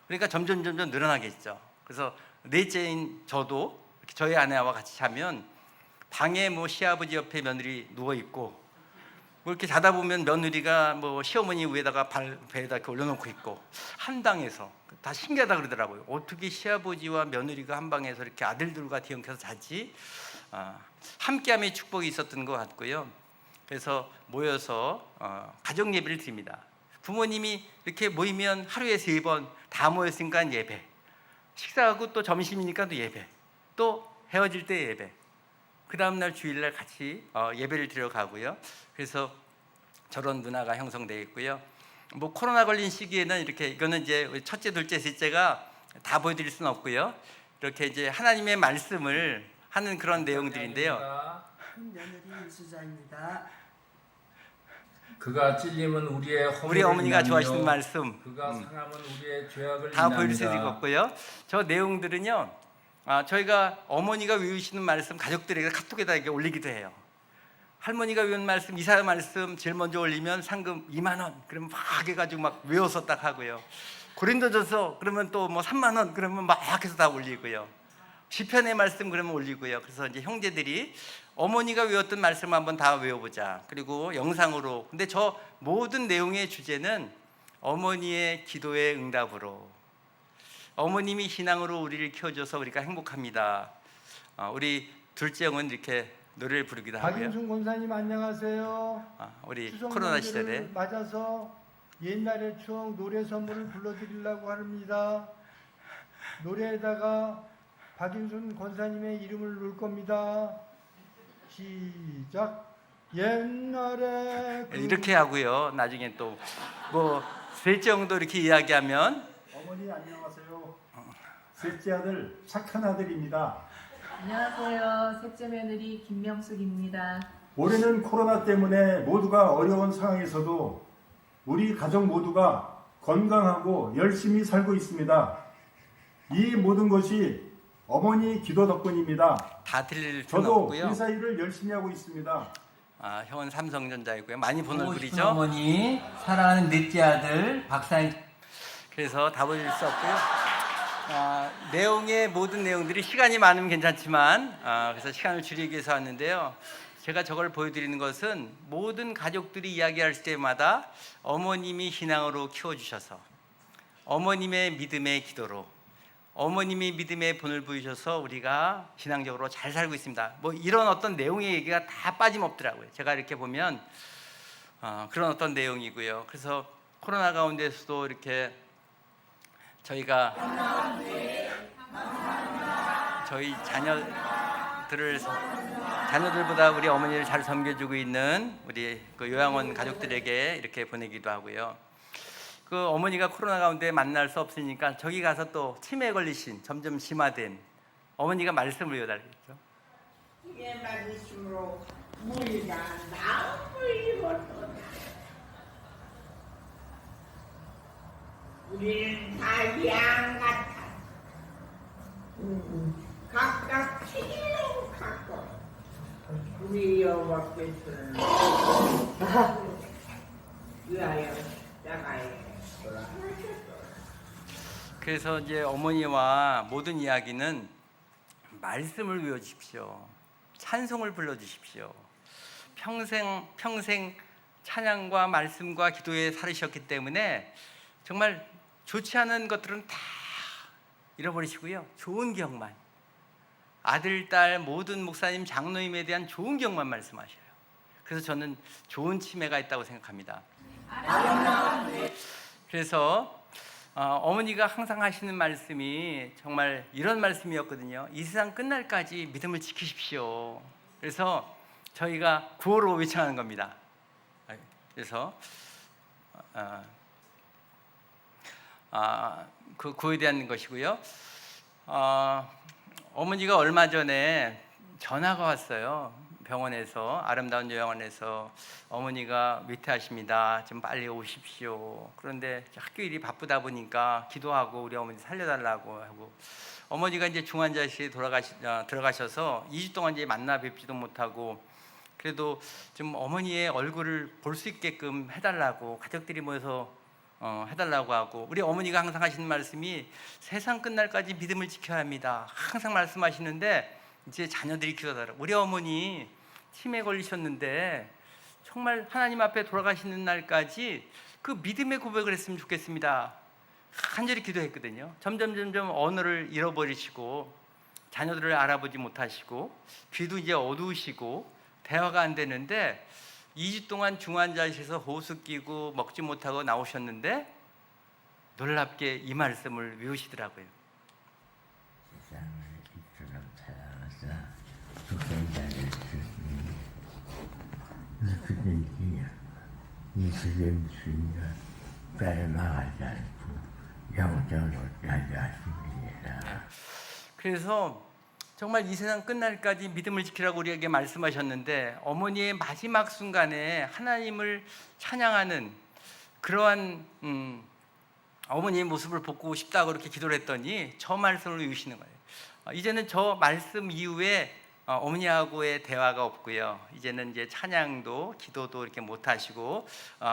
그러니까 점점 늘어나겠죠. 그래서 넷째인 저도 저희 아내와 같이 자면 방에 시아버지 옆에 며느리 누워 있고, 이렇게 자다 보면 며느리가 시어머니 위에다가 배에다 이렇게 올려놓고 있고, 한 방에서 다 신기하다 그러더라고요. 어떻게 시아버지와 며느리가 한 방에서 이렇게 아들들과 뒤엉켜서 자지? 함께함의 축복이 있었던 것 같고요. 그래서 모여서 가정 예배를 드립니다. 부모님이 이렇게 모이면 하루에 3번 다 모였으니까 예배, 식사하고 또 점심이니까 또 예배, 또 헤어질 때 예배, 그 다음날 주일날 같이 예배를 드려 가고요. 그래서 저런 문화가 형성되어 있고요. 코로나 걸린 시기에는 이렇게, 이거는 이제 첫째, 둘째, 셋째가 다 보여드릴 수는 없고요. 이렇게 이제 하나님의 말씀을 하는 그런 내용들인데요. 큰 며느리 수자입니다. 그가 찔림은 우리의 허물을 우리 어머니가 인하며 좋아하시는 말씀, 그가 상함은 우리의 죄악을 다 보여줄 수 인합니다. 있었고요. 저 내용들은요, 저희가 어머니가 외우시는 말씀 가족들에게 카톡에다 이렇게 올리기도 해요. 할머니가 외운 말씀, 이사 말씀 제일 먼저 올리면 상금 2만 원, 그러면 막 해가지고 막 외워서 딱 하고요. 고린도전서 그러면 또 3만 원, 그러면 막 해서 다 올리고요. 시편의 말씀 그러면 올리고요. 그래서 이제 형제들이 어머니가 외웠던 말씀 한번 다 외워보자. 그리고 영상으로. 근데 저 모든 내용의 주제는 어머니의 기도의 응답으로, 어머님이 신앙으로 우리를 키워줘서 우리가 행복합니다. 우리 둘째 형은 이렇게 노래를 부르기도 하고요. 박인순 권사님 안녕하세요. 우리 추석 코로나 명절을 시절에 맞아서 옛날의 추억 노래 선물을 불러드리려고 합니다. 노래에다가 박인순 권사님의 이름을 넣을 겁니다. 시작. 옛날에 이렇게 하고요. 나중에 또 뭐 셋째 정도 이렇게 이야기하면 어머니 안녕하세요. 셋째 아들 착한 아들입니다. 안녕하세요. 셋째 며느리 김명숙입니다. 올해는 코로나 때문에 모두가 어려운 상황에서도 우리 가족 모두가 건강하고 열심히 살고 있습니다. 이 모든 것이 어머니 기도 덕분입니다. 다 들릴 필요는 저도 없고요. 회사 일을 열심히 하고 있습니다. 형은 삼성전자이고요. 많이 본 보고 싶은 얼굴이죠. 어머니, 사랑하는 넷째 아들 박사님. 그래서 다 보여줄 수 없고요. 내용의 모든 내용들이 시간이 많으면 괜찮지만 그래서 시간을 줄이기 위해서 왔는데요. 제가 저걸 보여드리는 것은 모든 가족들이 이야기할 때마다 어머님이 신앙으로 키워주셔서 어머님의 믿음의 기도로 어머님이 믿음의 본을 보이셔서 우리가 신앙적으로 잘 살고 있습니다. 뭐 이런 어떤 내용의 얘기가 다 빠짐없더라고요. 제가 이렇게 보면 그런 어떤 내용이고요. 그래서 코로나 가운데서도 이렇게 저희가 저희 자녀들보다 우리 어머니를 잘 섬겨주고 있는 우리 그 요양원 가족들에게 이렇게 보내기도 하고요. 그 어머니가 코로나 가운데 만날 수 없으니까 저기 가서 또 치매에 걸리신 점점 심화된 어머니가 말씀을 이어달랬죠. 이에 말씀으로 물이가 나무를 입었도다. 우리는 다 양 같아. 각각 튀기려고 갖고 우리 여호와께서는 위하여 나가야 그래서 이제 어머니와 모든 이야기는 말씀을 외워주십시오. 찬송을 불러주십시오. 평생 찬양과 말씀과 기도에 살으셨기 때문에 정말 좋지 않은 것들은 다 잃어버리시고요. 좋은 기억만, 아들, 딸, 모든 목사님, 장로님에 대한 좋은 기억만 말씀하셔요. 그래서 저는 좋은 치매가 있다고 생각합니다. 그래서 어머니가 항상 하시는 말씀이 정말 이런 말씀이었거든요. 이 세상 끝날까지 믿음을 지키십시오. 그래서 저희가 구호로 외쳐하는 겁니다. 그래서 그 구호에 대한 것이고요. 어머니가 얼마 전에 전화가 왔어요. 병원에서, 아름다운 요양원에서 어머니가 위태하십니다. 좀 빨리 오십시오. 그런데 학교 일이 바쁘다 보니까 기도하고 우리 어머니 살려달라고 하고, 어머니가 이제 중환자실에 들어가셔서 2주 동안 이제 만나 뵙지도 못하고, 그래도 좀 어머니의 얼굴을 볼 수 있게끔 해달라고 가족들이 모여서 해달라고 하고, 우리 어머니가 항상 하시는 말씀이 세상 끝날까지 믿음을 지켜야 합니다. 항상 말씀하시는데 이제 자녀들이 기도하더라고요. 우리 어머니 치매에 걸리셨는데 정말 하나님 앞에 돌아가시는 날까지 그 믿음의 고백을 했으면 좋겠습니다. 간절히 기도했거든요. 점점 언어를 잃어버리시고 자녀들을 알아보지 못하시고 귀도 이제 어두우시고 대화가 안 되는데 2주 동안 중환자실에서 호수 끼고 먹지 못하고 나오셨는데 놀랍게 이 말씀을 외우시더라고요. 세상을 이처럼 사랑하사 죽은 자를 주시니 그들이야 이 세상 주인가 닮아가지 않고 영적으로 찾아주리라. 그래서 정말 이 세상 끝날까지 믿음을 지키라고 우리에게 말씀하셨는데, 어머니의 마지막 순간에 하나님을 찬양하는 그러한 어머니의 모습을 보고 싶다고 그렇게 기도를 했더니 저 말씀을 외우시는 거예요. 이제는 저 말씀 이후에 어머니하고의 대화가 없고요. 이제는 이제 찬양도 기도도 이렇게 못 하시고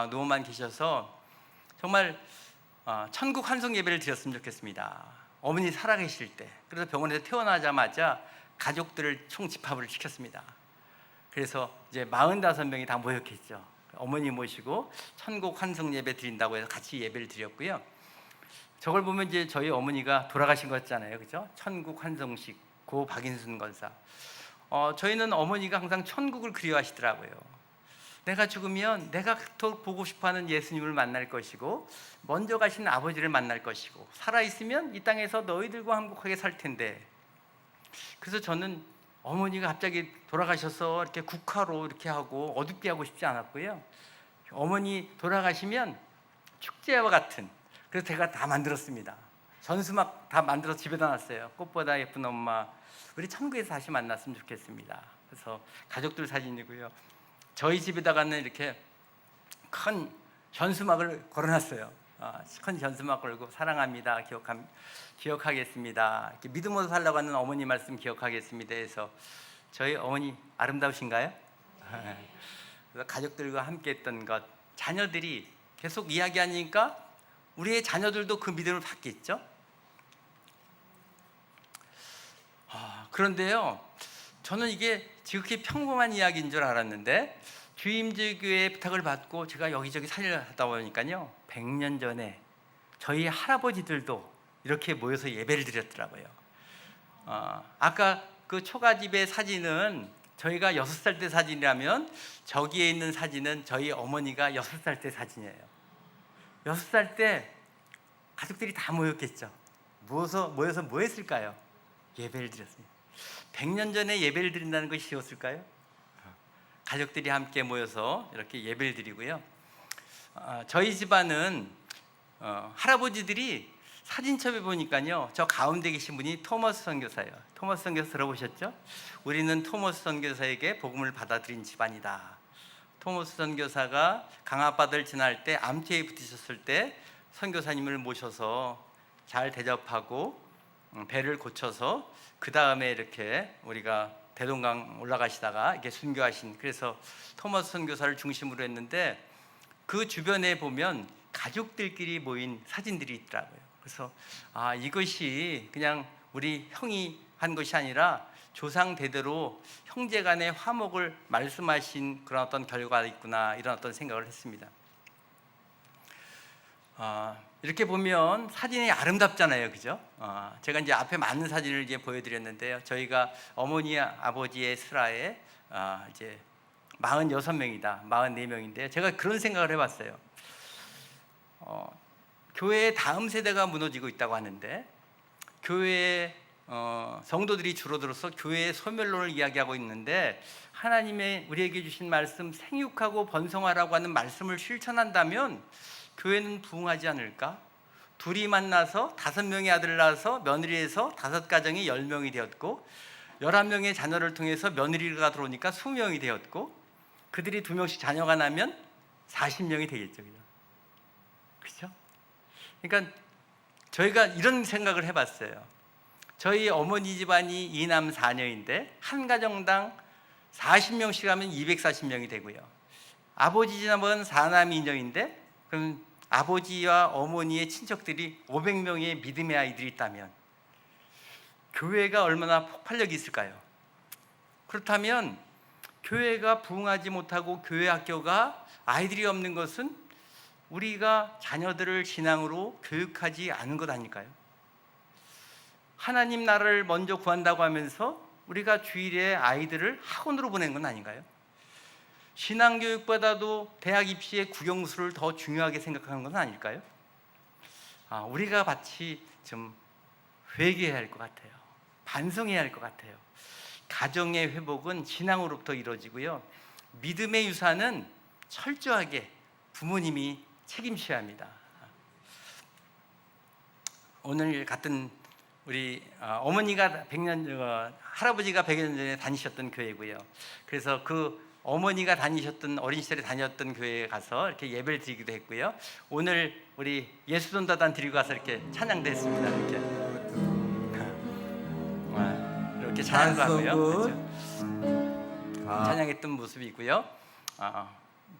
누워만 계셔서 정말 천국 환송 예배를 드렸으면 좋겠습니다. 어머니 살아계실 때. 그래서 병원에서 태어나자마자 가족들을 총집합을 시켰습니다. 그래서 이제 45명이 다 모였겠죠. 어머니 모시고 천국 환송 예배 드린다고 해서 같이 예배를 드렸고요. 저걸 보면 이제 저희 어머니가 돌아가신 거 같잖아요, 그죠? 천국 환송식 고 박인순 권사. 저희는 어머니가 항상 천국을 그리워하시더라고요. 내가 죽으면 내가 더 보고 싶어하는 예수님을 만날 것이고 먼저 가신 아버지를 만날 것이고 살아있으면 이 땅에서 너희들과 행복하게 살 텐데, 그래서 저는 어머니가 갑자기 돌아가셔서 이렇게 국화로 이렇게 하고 어둡게 하고 싶지 않았고요. 어머니 돌아가시면 축제와 같은, 그래서 제가 다 만들었습니다. 전수막 다 만들어서 집에다 놨어요. 꽃보다 예쁜 엄마, 우리 천국에서 다시 만났으면 좋겠습니다. 그래서 가족들 사진이고요. 저희 집에다가는 이렇게 큰 전수막을 걸어놨어요. 큰 전수막 걸고 사랑합니다, 기억하겠습니다, 이렇게 믿음으로 살라고 하는 어머니 말씀 기억하겠습니다 해서. 저희 어머니 아름다우신가요? 그래서 가족들과 함께 했던 것, 자녀들이 계속 이야기하니까 우리의 자녀들도 그 믿음을 받겠죠. 그런데요, 저는 이게 지극히 평범한 이야기인 줄 알았는데 주임제교회 부탁을 받고 제가 여기저기 사진을 하다 보니까요, 100년 전에 저희 할아버지들도 이렇게 모여서 예배를 드렸더라고요. 아까 그 초가집의 사진은 저희가 6살 때 사진이라면 저기에 있는 사진은 저희 어머니가 6살 때 사진이에요. 6살 때 가족들이 다 모였겠죠. 모여서 뭐 했을까요? 예배를 드렸습니다. 100년 전에 예배를 드린다는 것이 쉬웠을까요? 가족들이 함께 모여서 이렇게 예배를 드리고요. 저희 집안은 할아버지들이 사진첩에 보니까요, 저 가운데 계신 분이 토머스 선교사예요. 토머스 선교사 들어보셨죠? 우리는 토머스 선교사에게 복음을 받아들인 집안이다. 토머스 선교사가 강압바다를 지날 때 암투에 붙으셨을 때 선교사님을 모셔서 잘 대접하고 배를 고쳐서 그 다음에 이렇게 우리가 대동강 올라가시다가 이렇게 순교하신, 그래서 토머스 선교사를 중심으로 했는데 그 주변에 보면 가족들끼리 모인 사진들이 있더라고요. 그래서 이것이 그냥 우리 형이 한 것이 아니라 조상 대대로 형제 간의 화목을 말씀하신 그런 어떤 결과가 있구나, 이런 어떤 생각을 했습니다. 이렇게 보면 사진이 아름답잖아요, 그죠? 제가 이제 앞에 많은 사진을 이제 보여드렸는데요. 저희가 어머니 아버지의 슬하에 이제 46명이다, 44명인데 제가 그런 생각을 해봤어요. 교회의 다음 세대가 무너지고 있다고 하는데 교회의 성도들이 줄어들어서 교회의 소멸론을 이야기하고 있는데, 하나님의 우리에게 주신 말씀 생육하고 번성하라고 하는 말씀을 실천한다면 교회는 부흥하지 않을까? 둘이 만나서 5명의 아들을 낳아서 며느리에서 5가정이 10명이 되었고 11명의 자녀를 통해서 며느리가 들어오니까 20명이 되었고 그들이 2명씩 자녀가 나면 40명이 되겠죠. 그렇죠? 그러니까 저희가 이런 생각을 해봤어요. 저희 어머니 집안이 2남 4녀인데 한 가정당 40명씩 하면 240명이 되고요. 아버지 집안은 4남 2녀인데 그럼 아버지와 어머니의 친척들이 500명의 믿음의 아이들이 있다면 교회가 얼마나 폭발력이 있을까요? 그렇다면 교회가 부흥하지 못하고 교회 학교가 아이들이 없는 것은 우리가 자녀들을 신앙으로 교육하지 않은 것 아닐까요? 하나님 나라를 먼저 구한다고 하면서 우리가 주일에 아이들을 학원으로 보낸 건 아닌가요? 신앙교육보다도 대학 입시의 국영수를 더 중요하게 생각하는 건 아닐까요? 우리가 같이 좀 회개해야 할 것 같아요. 반성해야 할 것 같아요. 가정의 회복은 신앙으로부터 이루어지고요. 믿음의 유산은 철저하게 부모님이 책임져야 합니다. 오늘 같은 우리 어머니가 100년, 할아버지가 100년 전에 다니셨던 교회고요. 그래서 그 어머니가 다니셨던 어린 시절에 다녔던 교회에 가서 이렇게 예배를 드리기도 했고요. 오늘 우리 예수전도단 드리고 가서 이렇게 찬양도 했습니다. 이렇게 찬양도 하고요. 그렇죠? 찬양했던 모습이 있고요.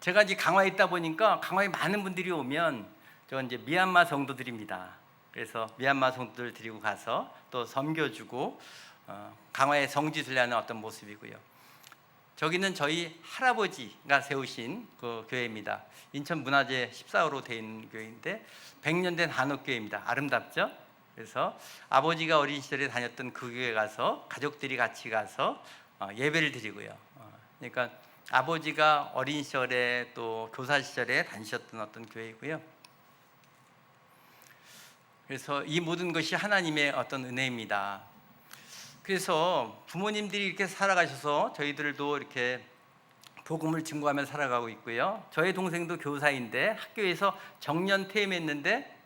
제가 이제 강화에 있다 보니까 강화에 많은 분들이 오면 저 이제 미얀마 성도들입니다. 그래서 미얀마 성도들 데리고 가서 또 섬겨주고 강화에 성지순례하는 어떤 모습이고요. 저기는 저희 할아버지가 세우신 그 교회입니다. 인천 문화재 14호로 되어 있는 교회인데 100년 된 한옥교회입니다. 아름답죠? 그래서 아버지가 어린 시절에 다녔던 그 교회 가서 가족들이 같이 가서 예배를 드리고요. 그러니까 아버지가 어린 시절에 또 교사 시절에 다니셨던 어떤 교회이고요. 그래서 이 모든 것이 하나님의 어떤 은혜입니다. 그래서 부모님들이 이렇게 살아가셔서 저희들도 이렇게 복음을 증거하며 살아가고 있고요. 저희 동생도 교사인데 학교에서 정년 퇴임했는데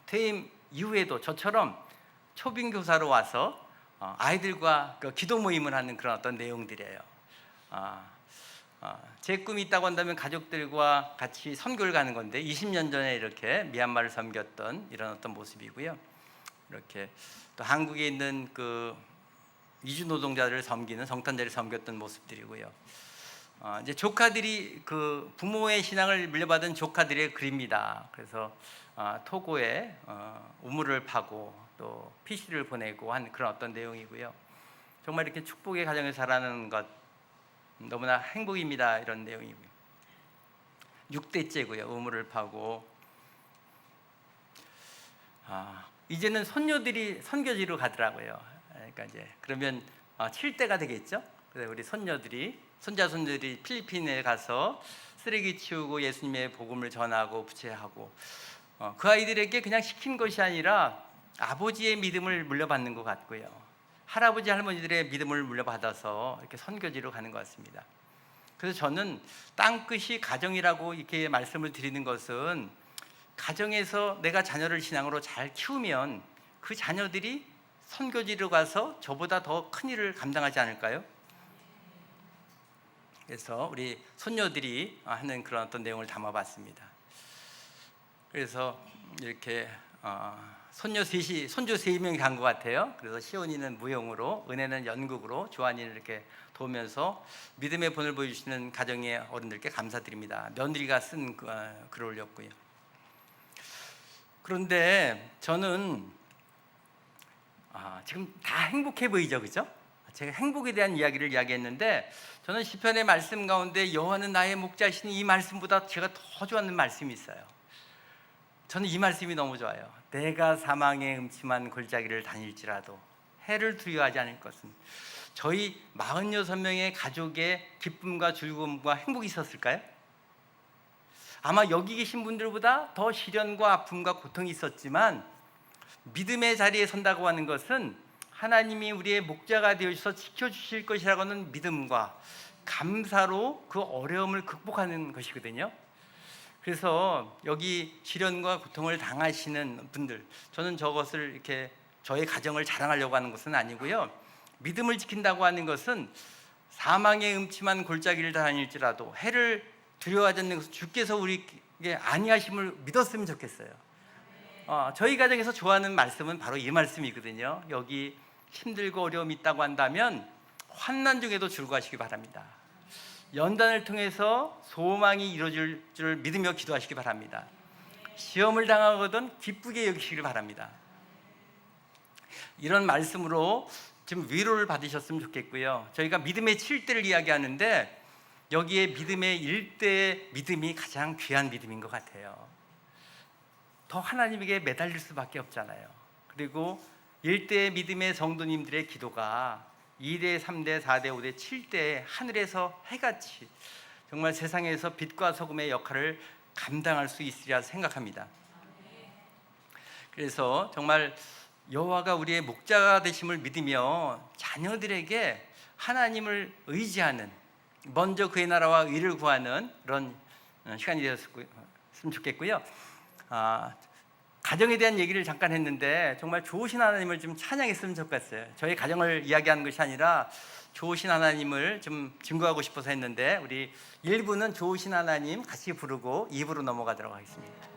퇴임 이후에도 저처럼 초빙 교사로 와서 아이들과 그 기도 모임을 하는 그런 어떤 내용들이에요. 제 꿈이 있다고 한다면 가족들과 같이 선교를 가는 건데 20년 전에 이렇게 미얀마를 섬겼던 이런 어떤 모습이고요. 이렇게 또 한국에 있는 그 이주 노동자들을 섬기는 성탄절을 섬겼던 모습들이고요. 이제 조카들이 그 부모의 신앙을 물려받은 조카들의 글입니다. 그래서 토고에 우물을 파고 또 PC를 보내고 한 그런 어떤 내용이고요. 정말 이렇게 축복의 가정에 자라는 것 너무나 행복입니다. 이런 내용이고요. 6대째고요. 우물을 파고 이제는 손녀들이 선교지로 가더라고요. 그러니까 이제 그러면 7대가 되겠죠. 그래서 우리 손자손들이 필리핀에 가서 쓰레기 치우고 예수님의 복음을 전하고 부채하고 그 아이들에게 그냥 시킨 것이 아니라 아버지의 믿음을 물려받는 것 같고요. 할아버지 할머니들의 믿음을 물려받아서 이렇게 선교지로 가는 것 같습니다. 그래서 저는 땅끝이 가정이라고 이렇게 말씀을 드리는 것은 가정에서 내가 자녀를 신앙으로 잘 키우면 그 자녀들이 선교지로 가서 저보다 더 큰 일을 감당하지 않을까요? 그래서 우리 손녀들이 하는 그런 어떤 내용을 담아봤습니다. 그래서 이렇게 손주 3명이 간 것 같아요. 그래서 시온이는 무용으로, 은혜는 연극으로, 조한이는 이렇게 도우면서 믿음의 본을 보여주시는 가정의 어른들께 감사드립니다. 며느리가 쓴 글을 올렸고요. 그런데 저는 지금 다 행복해 보이죠, 그죠? 제가 행복에 대한 이야기를 이야기했는데 저는 시편의 말씀 가운데 여호와는 나의 목자시니 이 말씀보다 제가 더 좋아하는 말씀이 있어요. 저는 이 말씀이 너무 좋아요. 내가 사망의 음침한 골짜기를 다닐지라도 해를 두려워하지 않을 것은. 저희 46명의 가족의 기쁨과 즐거움과 행복이 있었을까요? 아마 여기 계신 분들보다 더 시련과 아픔과 고통이 있었지만 믿음의 자리에 선다고 하는 것은 하나님이 우리의 목자가 되어주셔서 지켜주실 것이라고 하는 믿음과 감사로 그 어려움을 극복하는 것이거든요. 그래서 여기 시련과 고통을 당하시는 분들, 저는 저것을 이렇게 저의 가정을 자랑하려고 하는 것은 아니고요. 믿음을 지킨다고 하는 것은 사망의 음침한 골짜기를 다닐지라도 해를 두려워하지 않는 것은 주께서 우리에게 안위하심을 믿었으면 좋겠어요. 저희 가정에서 좋아하는 말씀은 바로 이 말씀이거든요. 여기 힘들고 어려움이 있다고 한다면 환난 중에도 즐거워하시기 바랍니다. 연단을 통해서 소망이 이루어질 줄 믿으며 기도하시기 바랍니다. 시험을 당하거든 기쁘게 여기시길 바랍니다. 이런 말씀으로 좀 위로를 받으셨으면 좋겠고요. 저희가 믿음의 7대를 이야기하는데 여기에 믿음의 1대의 믿음이 가장 귀한 믿음인 것 같아요. 더 하나님에게 매달릴 수밖에 없잖아요. 그리고 1대의 믿음의 성도님들의 기도가 2대, 3대, 4대, 5대, 7대 하늘에서 해같이 정말 세상에서 빛과 소금의 역할을 감당할 수 있으리라 생각합니다. 그래서 정말 여호와가 우리의 목자가 되심을 믿으며 자녀들에게 하나님을 의지하는, 먼저 그의 나라와 의를 구하는 그런 시간이 되었으면 좋겠고요. 가정에 대한 얘기를 잠깐 했는데 정말 좋으신 하나님을 좀 찬양했으면 좋겠어요. 저희 가정을 이야기하는 것이 아니라 좋으신 하나님을 좀 증거하고 싶어서 했는데 우리 1부는 좋으신 하나님 같이 부르고 2부로 넘어가도록 하겠습니다.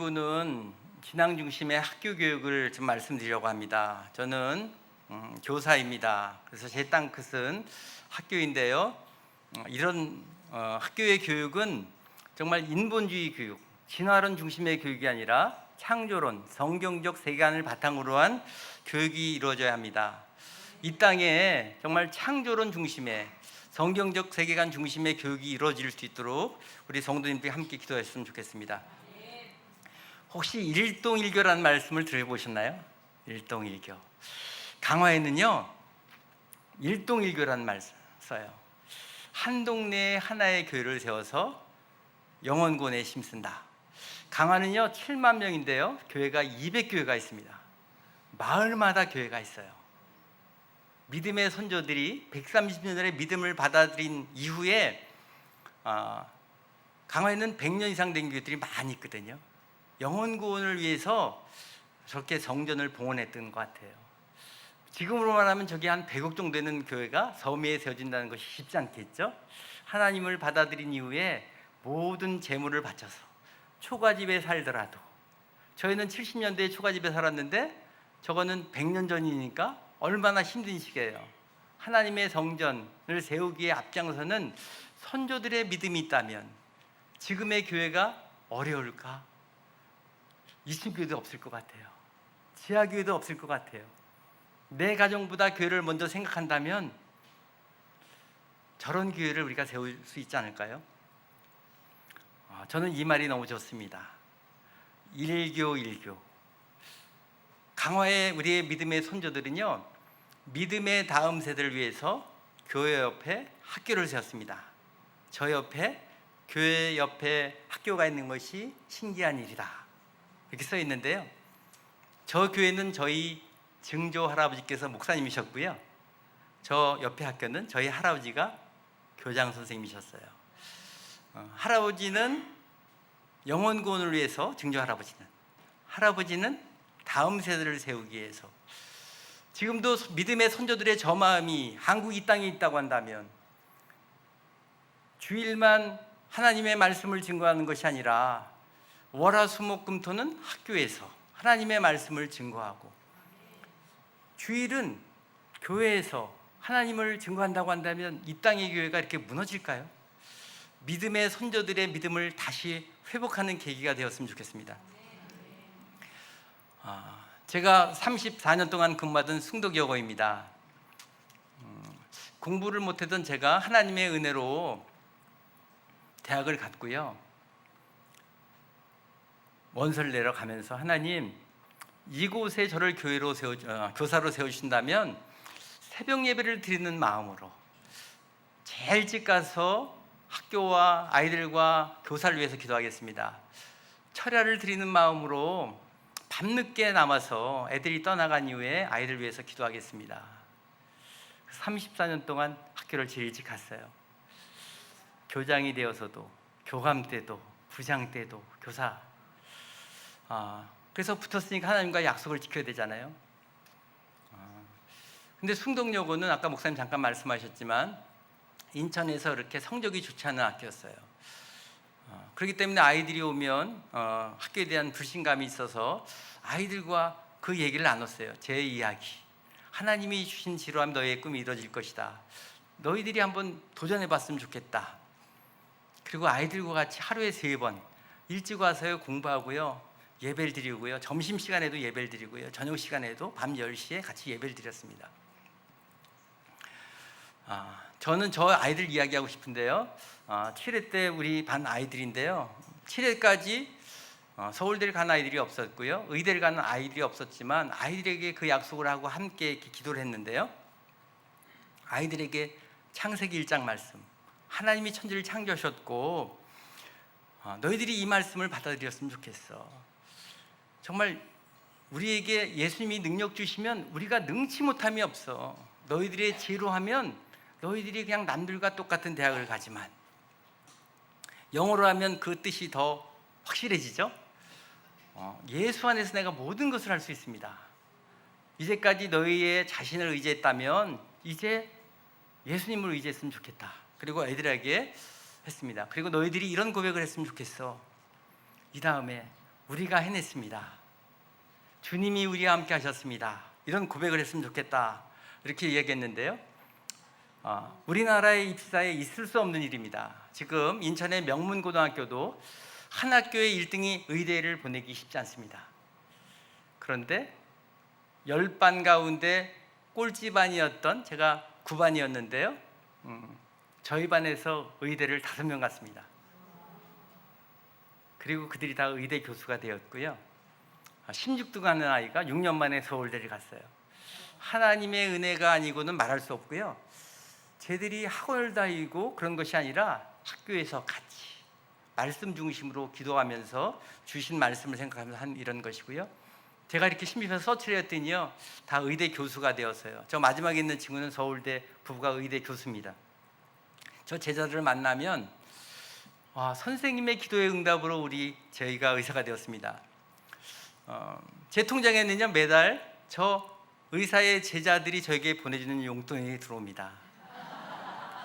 2부는 신앙 중심의 학교 교육을 좀 말씀드리려고 합니다. 저는 교사입니다. 그래서 제 땅끝은 학교인데요. 이런 학교의 교육은 정말 인본주의 교육, 진화론 중심의 교육이 아니라 창조론, 성경적 세계관을 바탕으로 한 교육이 이루어져야 합니다. 이 땅에 정말 창조론 중심의 성경적 세계관 중심의 교육이 이루어질 수 있도록 우리 성도님들이 함께 기도했으면 좋겠습니다. 혹시 일동일교라는 말씀을 들어보셨나요? 일동일교. 강화에는요, 일동일교라는 말씀 써요. 한 동네에 하나의 교회를 세워서 영혼구원에 힘쓴다. 강화는요 7만 명인데요, 교회가 200교회가 있습니다. 마을마다 교회가 있어요. 믿음의 선조들이 130년 전에 믿음을 받아들인 이후에 강화에는 100년 이상 된 교회들이 많이 있거든요. 영혼 구원을 위해서 저렇게 성전을 봉헌했던 것 같아요. 지금으로 말하면 저기 한 100억 정도 되는 교회가 섬에 세워진다는 것이 쉽지 않겠죠. 하나님을 받아들인 이후에 모든 재물을 바쳐서 초가집에 살더라도, 저희는 70년대에 초가집에 살았는데 저거는 100년 전이니까 얼마나 힘든 시기예요. 하나님의 성전을 세우기에 앞장서는 선조들의 믿음이 있다면 지금의 교회가 어려울까? 2층 교회도 없을 것 같아요. 지하 교회도 없을 것 같아요. 내 가정보다 교회를 먼저 생각한다면 저런 교회를 우리가 세울 수 있지 않을까요? 저는 이 말이 너무 좋습니다. 일교. 강화의 우리의 믿음의 선조들은요, 믿음의 다음 세대를 위해서 교회 옆에 학교를 세웠습니다. 저 옆에 교회 옆에 학교가 있는 것이 신기한 일이다, 이렇게 써 있는데요. 저 교회는 저희 증조 할아버지께서 목사님이셨고요, 저 옆에 학교는 저희 할아버지가 교장 선생님이셨어요. 할아버지는 영혼 구원을 위해서, 증조 할아버지는 다음 세대를 세우기 위해서. 지금도 믿음의 선조들의 저 마음이 한국 이 땅에 있다고 한다면 주일만 하나님의 말씀을 증거하는 것이 아니라 월화수목금토는 학교에서 하나님의 말씀을 증거하고, 주일은 교회에서 하나님을 증거한다고 한다면 이 땅의 교회가 이렇게 무너질까요? 믿음의 선조들의 믿음을 다시 회복하는 계기가 되었으면 좋겠습니다. 제가 34년 동안 근무하던 승도기어고입니다. 공부를 못했던 제가 하나님의 은혜로 대학을 갔고요, 원서를 내러 가면서 하나님, 이곳에 저를 교사로 세우신다면 새벽 예배를 드리는 마음으로 제일 일찍 가서 학교와 아이들과 교사를 위해서 기도하겠습니다. 철야를 드리는 마음으로 밤늦게 남아서 애들이 떠나간 이후에 아이들 위해서 기도하겠습니다. 34년 동안 학교를 제일 일찍 갔어요. 교장이 되어서도, 교감 때도, 부장 때도, 교사. 그래서 붙었으니까 하나님과 약속을 지켜야 되잖아요. 근데 숭동여고는 아까 목사님 잠깐 말씀하셨지만 인천에서 이렇게 성적이 좋지 않은 학교였어요. 그렇기 때문에 아이들이 오면 학교에 대한 불신감이 있어서 아이들과 그 얘기를 나눴어요. 제 이야기. 하나님이 주신 지로하면 너희의 꿈이 이루어질 것이다. 너희들이 한번 도전해 봤으면 좋겠다. 그리고 아이들과 같이 하루에 3번 일찍 와서 공부하고요, 예배를 드리고요, 점심시간에도 예배를 드리고요, 저녁시간에도 밤 10시에 같이 예배를 드렸습니다. 저는 저 아이들 이야기하고 싶은데요, 7회 때 우리 반 아이들인데요, 7회까지 서울대를 간 아이들이 없었고요, 의대를 가는 아이들이 없었지만 아이들에게 그 약속을 하고 함께 이렇게 기도를 했는데요, 아이들에게 창세기 1장 말씀, 하나님이 천지를 창조하셨고 너희들이 이 말씀을 받아들였으면 좋겠어. 정말 우리에게 예수님이 능력 주시면 우리가 능치 못함이 없어. 너희들의 지혜로 하면 너희들이 그냥 남들과 똑같은 대학을 가지만 영어로 하면 그 뜻이 더 확실해지죠. 예수 안에서 내가 모든 것을 할 수 있습니다. 이제까지 너희의 자신을 의지했다면 이제 예수님을 의지했으면 좋겠다. 그리고 애들에게 했습니다. 그리고 너희들이 이런 고백을 했으면 좋겠어. 이 다음에 우리가 해냈습니다. 주님이 우리와 함께 하셨습니다. 이런 고백을 했으면 좋겠다. 이렇게 얘기했는데요. 우리나라의 입사에 있을 수 없는 일입니다. 지금 인천의 명문고등학교도 한 학교의 1등이 의대를 보내기 쉽지 않습니다. 그런데 10반 가운데 꼴찌반이었던 제가 9반이었는데요. 저희 반에서 의대를 5명 갔습니다. 그리고 그들이 다 의대 교수가 되었고요. 16등 하는 아이가 6년 만에 서울대를 갔어요. 하나님의 은혜가 아니고는 말할 수 없고요. 쟤들이 학원을 다니고 그런 것이 아니라 학교에서 같이 말씀 중심으로 기도하면서 주신 말씀을 생각하면서 한 이런 것이고요. 제가 이렇게 신비해서 서치를 했더니요, 다 의대 교수가 되었어요. 저 마지막에 있는 친구는 서울대 부부가 의대 교수입니다. 저 제자들을 만나면 선생님의 기도의 응답으로 저희가 의사가 되었습니다. 제 통장에는요, 매달 저 의사의 제자들이 저에게 보내주는 용돈이 들어옵니다.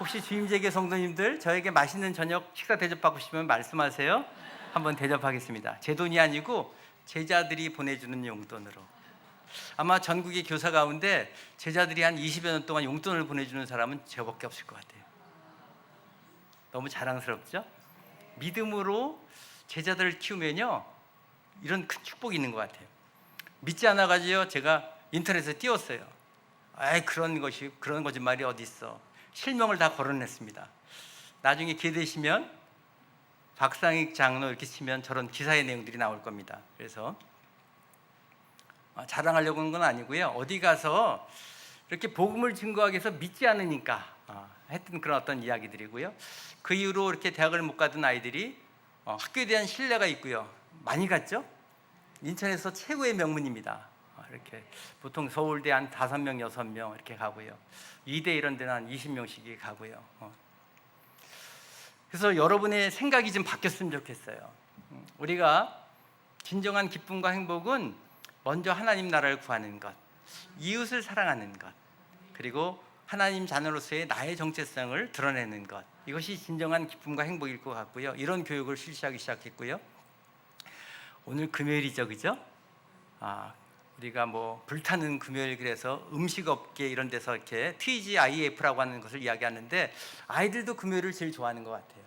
혹시 주임제계 성도님들 저에게 맛있는 저녁 식사 대접받고 싶으면 말씀하세요. 한번 대접하겠습니다. 제 돈이 아니고 제자들이 보내주는 용돈으로. 아마 전국의 교사 가운데 제자들이 한 20여 년 동안 용돈을 보내주는 사람은 저밖에 없을 것 같아요. 너무 자랑스럽죠? 믿음으로 제자들을 키우면요, 이런 큰 축복이 있는 것 같아요. 믿지 않아가지고 제가 인터넷에 띄웠어요. 그런 거짓말이 어디 있어. 실명을 다 거론했습니다. 나중에 기회 되시면 박상익 장로 이렇게 치면 저런 기사의 내용들이 나올 겁니다. 그래서 자랑하려고 하는 건 아니고요. 어디 가서 이렇게 복음을 증거하기 위해서 믿지 않으니까 했던 그런 어떤 이야기들이고요. 그 이후로 이렇게 대학을 못 가던 아이들이 학교에 대한 신뢰가 있고요. 많이 갔죠. 인천에서 최고의 명문입니다. 이렇게 보통 서울대 한 5명, 6명 이렇게 가고요. 이대 이런 데는 한 20명씩이 가고요. 그래서 여러분의 생각이 좀 바뀌었으면 좋겠어요. 우리가 진정한 기쁨과 행복은 먼저 하나님 나라를 구하는 것, 이웃을 사랑하는 것, 그리고 하나님 자녀로서의 나의 정체성을 드러내는 것, 이것이 진정한 기쁨과 행복일 것 같고요. 이런 교육을 실시하기 시작했고요. 오늘 금요일이죠, 그죠? 우리가 불타는 금요일, 그래서 음식업계 이런 데서 이렇게 TGIF라고 하는 것을 이야기하는데, 아이들도 금요일을 제일 좋아하는 것 같아요.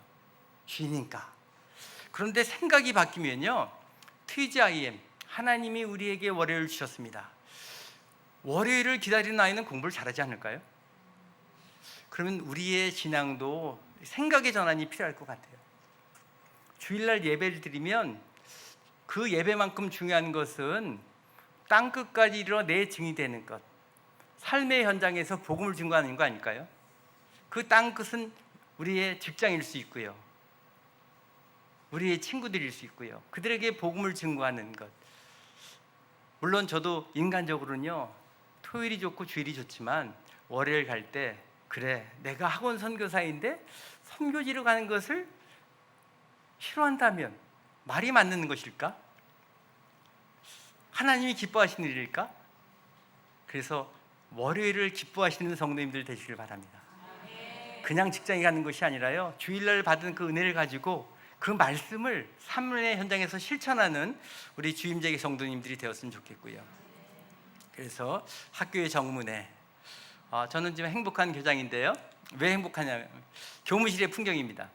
쉬니까. 그런데 생각이 바뀌면요, TGIM, 하나님이 우리에게 월요일을 주셨습니다. 월요일을 기다리는 아이는 공부를 잘하지 않을까요? 그러면 우리의 신앙도 생각의 전환이 필요할 것 같아요. 주일날 예배를 드리면 그 예배만큼 중요한 것은 땅끝까지 이르러 내 증이 되는 것, 삶의 현장에서 복음을 증거하는 거 아닐까요? 그 땅끝은 우리의 직장일 수 있고요, 우리의 친구들일 수 있고요, 그들에게 복음을 증거하는 것. 물론 저도 인간적으로는요, 토요일이 좋고 주일이 좋지만 월요일 갈 때, 그래, 내가 학원 선교사인데 선교지로 가는 것을 싫어한다면 말이 맞는 것일까? 하나님이 기뻐하시는 일일까? 그래서 월요일을 기뻐하시는 성도님들 되시길 바랍니다. 그냥 직장에 가는 것이 아니라요, 주일날 받은 그 은혜를 가지고 그 말씀을 삶의 현장에서 실천하는 우리 주임제계 성도님들이 되었으면 좋겠고요. 그래서 학교의 정문에, 저는 지금 행복한 교장인데요. 왜 행복하냐면 교무실의 풍경입니다.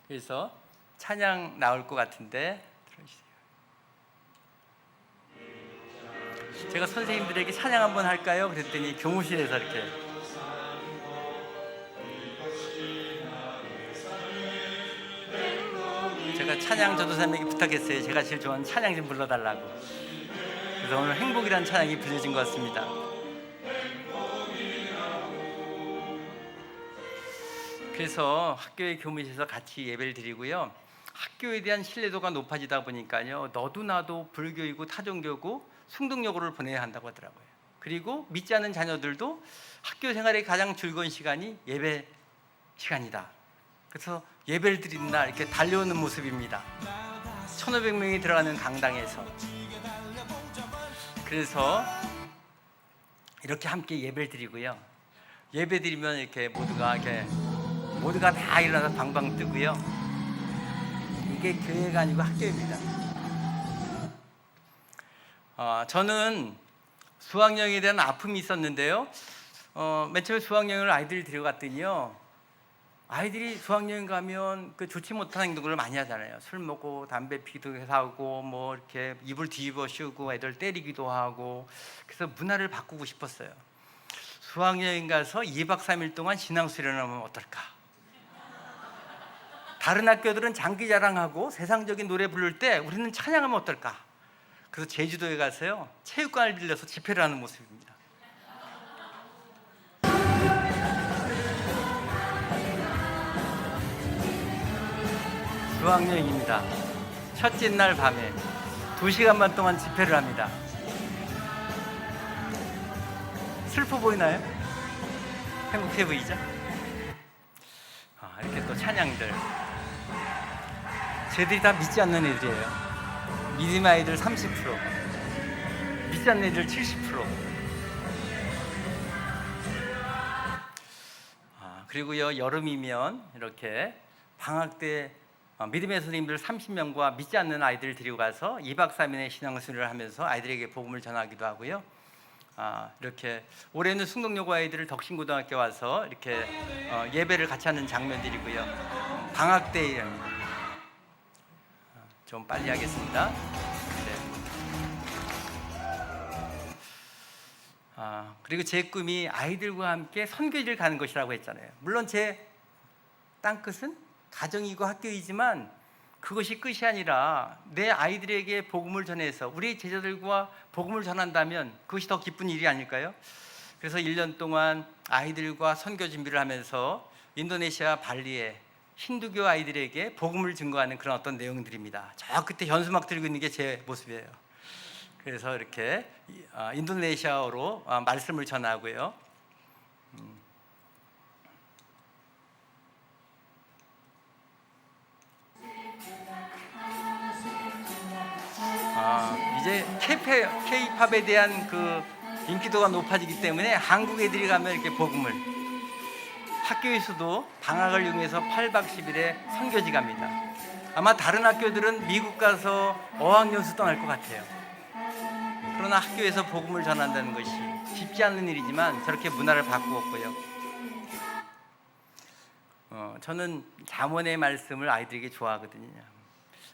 그래서 찬양 나올 것 같은데 들어주세요. 제가 선생님들에게 찬양 한번 할까요? 그랬더니 교무실에서 이렇게 제가 찬양 전도사님에게 부탁했어요. 제가 제일 좋아하는 찬양 좀 불러달라고. 그래서 오늘 행복이라는 찬양이 불려진 것 같습니다. 그래서 학교의 교무실에서 같이 예배를 드리고요, 학교에 대한 신뢰도가 높아지다 보니까요, 너도 나도 불교이고 타종교고 숭동여고를 보내야 한다고 하더라고요. 그리고 믿지 않는 자녀들도 학교 생활의 가장 즐거운 시간이 예배 시간이다. 그래서 예배를 드리는 날 이렇게 달려오는 모습입니다. 1,500명이 들어가는 강당에서. 그래서 이렇게 함께 예배를 드리고요, 예배 드리면 이렇게 모두가 다 일어나서 방방 뜨고요, 그게 교회가 아니고 학교입니다. 저는 수학여행에 대한 아픔이 있었는데요. 맨 처음에 수학여행을 아이들을 데려갔더니요, 아이들이 수학여행 가면 그 좋지 못한 행동을 많이 하잖아요. 술 먹고 담배 피기도 하고 뭐 이렇게 이불 뒤집어 씌우고 애들 때리기도 하고. 그래서 문화를 바꾸고 싶었어요. 수학여행 가서 2박 3일 동안 신앙수련을 하면 어떨까? 다른 학교들은 장기자랑하고 세상적인 노래 부를 때 우리는 찬양하면 어떨까? 그래서 제주도에 가서요, 체육관을 빌려서 집회를 하는 모습입니다. 수학여행입니다. 첫째 날 밤에 2시간만 동안 집회를 합니다. 슬퍼 보이나요? 행복해 보이죠? 이렇게 또 찬양들. 쟤들이 다 믿지 않는 애들이에요. 믿음 아이들 30%, 믿지 않는 애들 70%. 그리고요, 여름이면 이렇게 방학 때 믿음의 선생님들 30명과 믿지 않는 아이들을 데리고 가서 2박 3일의 신앙수련을 하면서 아이들에게 복음을 전하기도 하고요. 이렇게 올해는 순동여고 아이들을 덕신고등학교 와서 이렇게 예배를 같이 하는 장면들이고요. 방학 때 좀 빨리 하겠습니다. 네. 그리고 제 꿈이 아이들과 함께 선교지를 가는 것이라고 했잖아요. 물론 제 땅끝은 가정이고 학교이지만 그것이 끝이 아니라 내 아이들에게 복음을 전해서 우리 제자들과 복음을 전한다면 그것이 더 기쁜 일이 아닐까요? 그래서 1년 동안 아이들과 선교 준비를 하면서 인도네시아 발리에 힌두교 아이들에게 복음을 증거하는 그런 어떤 내용들입니다. 저 끝에 현수막 들고 있는 게 제 모습이에요. 그래서 이렇게 인도네시아어로 말씀을 전하고요. 이제 K-팝에 대한 그 인기도가 높아지기 때문에 한국 애들이 가면 이렇게 복음을, 학교에서도 방학을 이용해서 8박 10일에 선교지 갑니다. 아마 다른 학교들은 미국 가서 어학연수 떠날 것 같아요. 그러나 학교에서 복음을 전한다는 것이 쉽지 않은 일이지만 저렇게 문화를 바꾸었고요. 저는 잠언의 말씀을 아이들에게 좋아하거든요.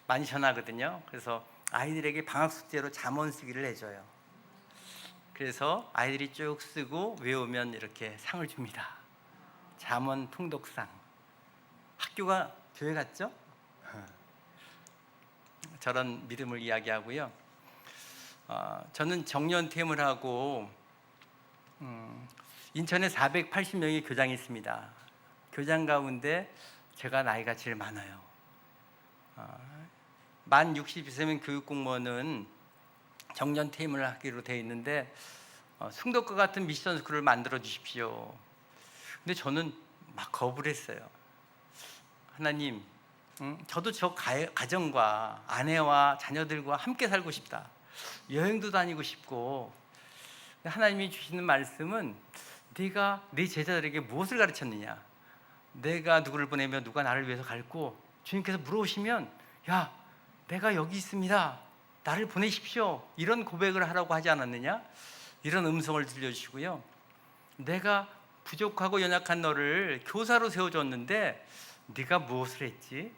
많이 전하거든요. 그래서 아이들에게 방학 숙제로 잠언 쓰기를 해줘요. 그래서 아이들이 쭉 쓰고 외우면 이렇게 상을 줍니다. 잠언 통독상. 학교가 교회 같죠? 저런 믿음을 이야기하고요. 저는 정년퇴임을 하고 인천에 480명의 교장이 있습니다. 교장 가운데 제가 나이가 제일 많아요. 만 62세면 교육공무원은 정년퇴임을 하기로 되어 있는데 숭덕과 같은 미션 스쿨을 만들어 주십시오. 근데 저는 막 거부를 했어요. 하나님, 저도 저 가정과 아내와 자녀들과 함께 살고 싶다. 여행도 다니고 싶고. 하나님이 주시는 말씀은 네가 네 제자들에게 무엇을 가르쳤느냐? 내가 누구를 보내면 누가 나를 위해서 갈고, 주님께서 물어오시면 야, 내가 여기 있습니다. 나를 보내십시오. 이런 고백을 하라고 하지 않았느냐? 이런 음성을 들려주시고요. 내가 부족하고 연약한 너를 교사로 세워줬는데 네가 무엇을 했지?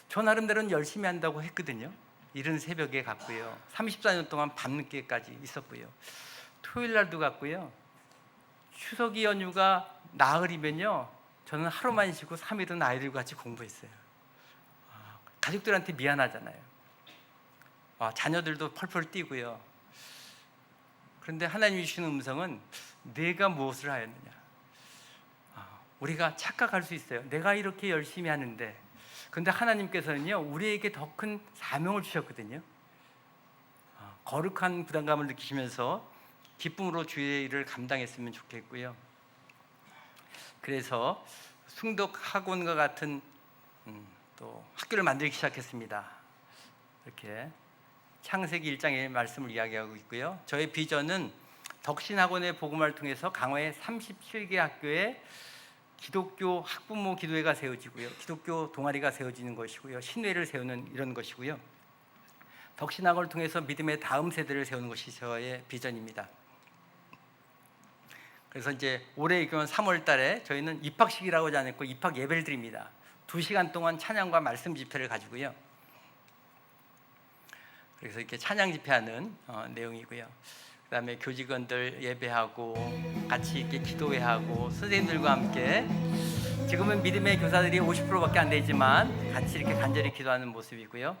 저 나름대로는 열심히 한다고 했거든요. 이른 새벽에 갔고요. 34년 동안 밤늦게까지 있었고요. 토요일 날도 갔고요. 추석이 연휴가 나흘이면요, 저는 하루만 쉬고 3일은 아이들과 같이 공부했어요. 가족들한테 미안하잖아요. 자녀들도 펄펄 뛰고요. 그런데 하나님이 주시는 음성은 내가 무엇을 하였느냐? 우리가 착각할 수 있어요. 내가 이렇게 열심히 하는데. 그런데 하나님께서는요, 우리에게 더 큰 사명을 주셨거든요. 거룩한 부담감을 느끼시면서 기쁨으로 주의 일을 감당했으면 좋겠고요. 그래서 숭독 학원과 같은 또 학교를 만들기 시작했습니다. 이렇게 창세기 1장의 말씀을 이야기하고 있고요. 저의 비전은 덕신학원의 복음을 통해서 강화의 37개 학교에 기독교 학부모 기도회가 세워지고요. 기독교 동아리가 세워지는 것이고요. 신회를 세우는 이런 것이고요. 덕신학원을 통해서 믿음의 다음 세대를 세우는 것이 저의 비전입니다. 그래서 이제 올해 교원 3월 달에 저희는 입학식이라고 하지 않고 입학 예배를 드립니다. 2시간 동안 찬양과 말씀 집회를 가지고요. 그래서 이렇게 찬양 집회하는 내용이고요. 그다음에 교직원들 예배하고 같이 이렇게 기도회하고 선생님들과 함께 지금은 믿음의 교사들이 50%밖에 안 되지만 같이 이렇게 간절히 기도하는 모습이고요.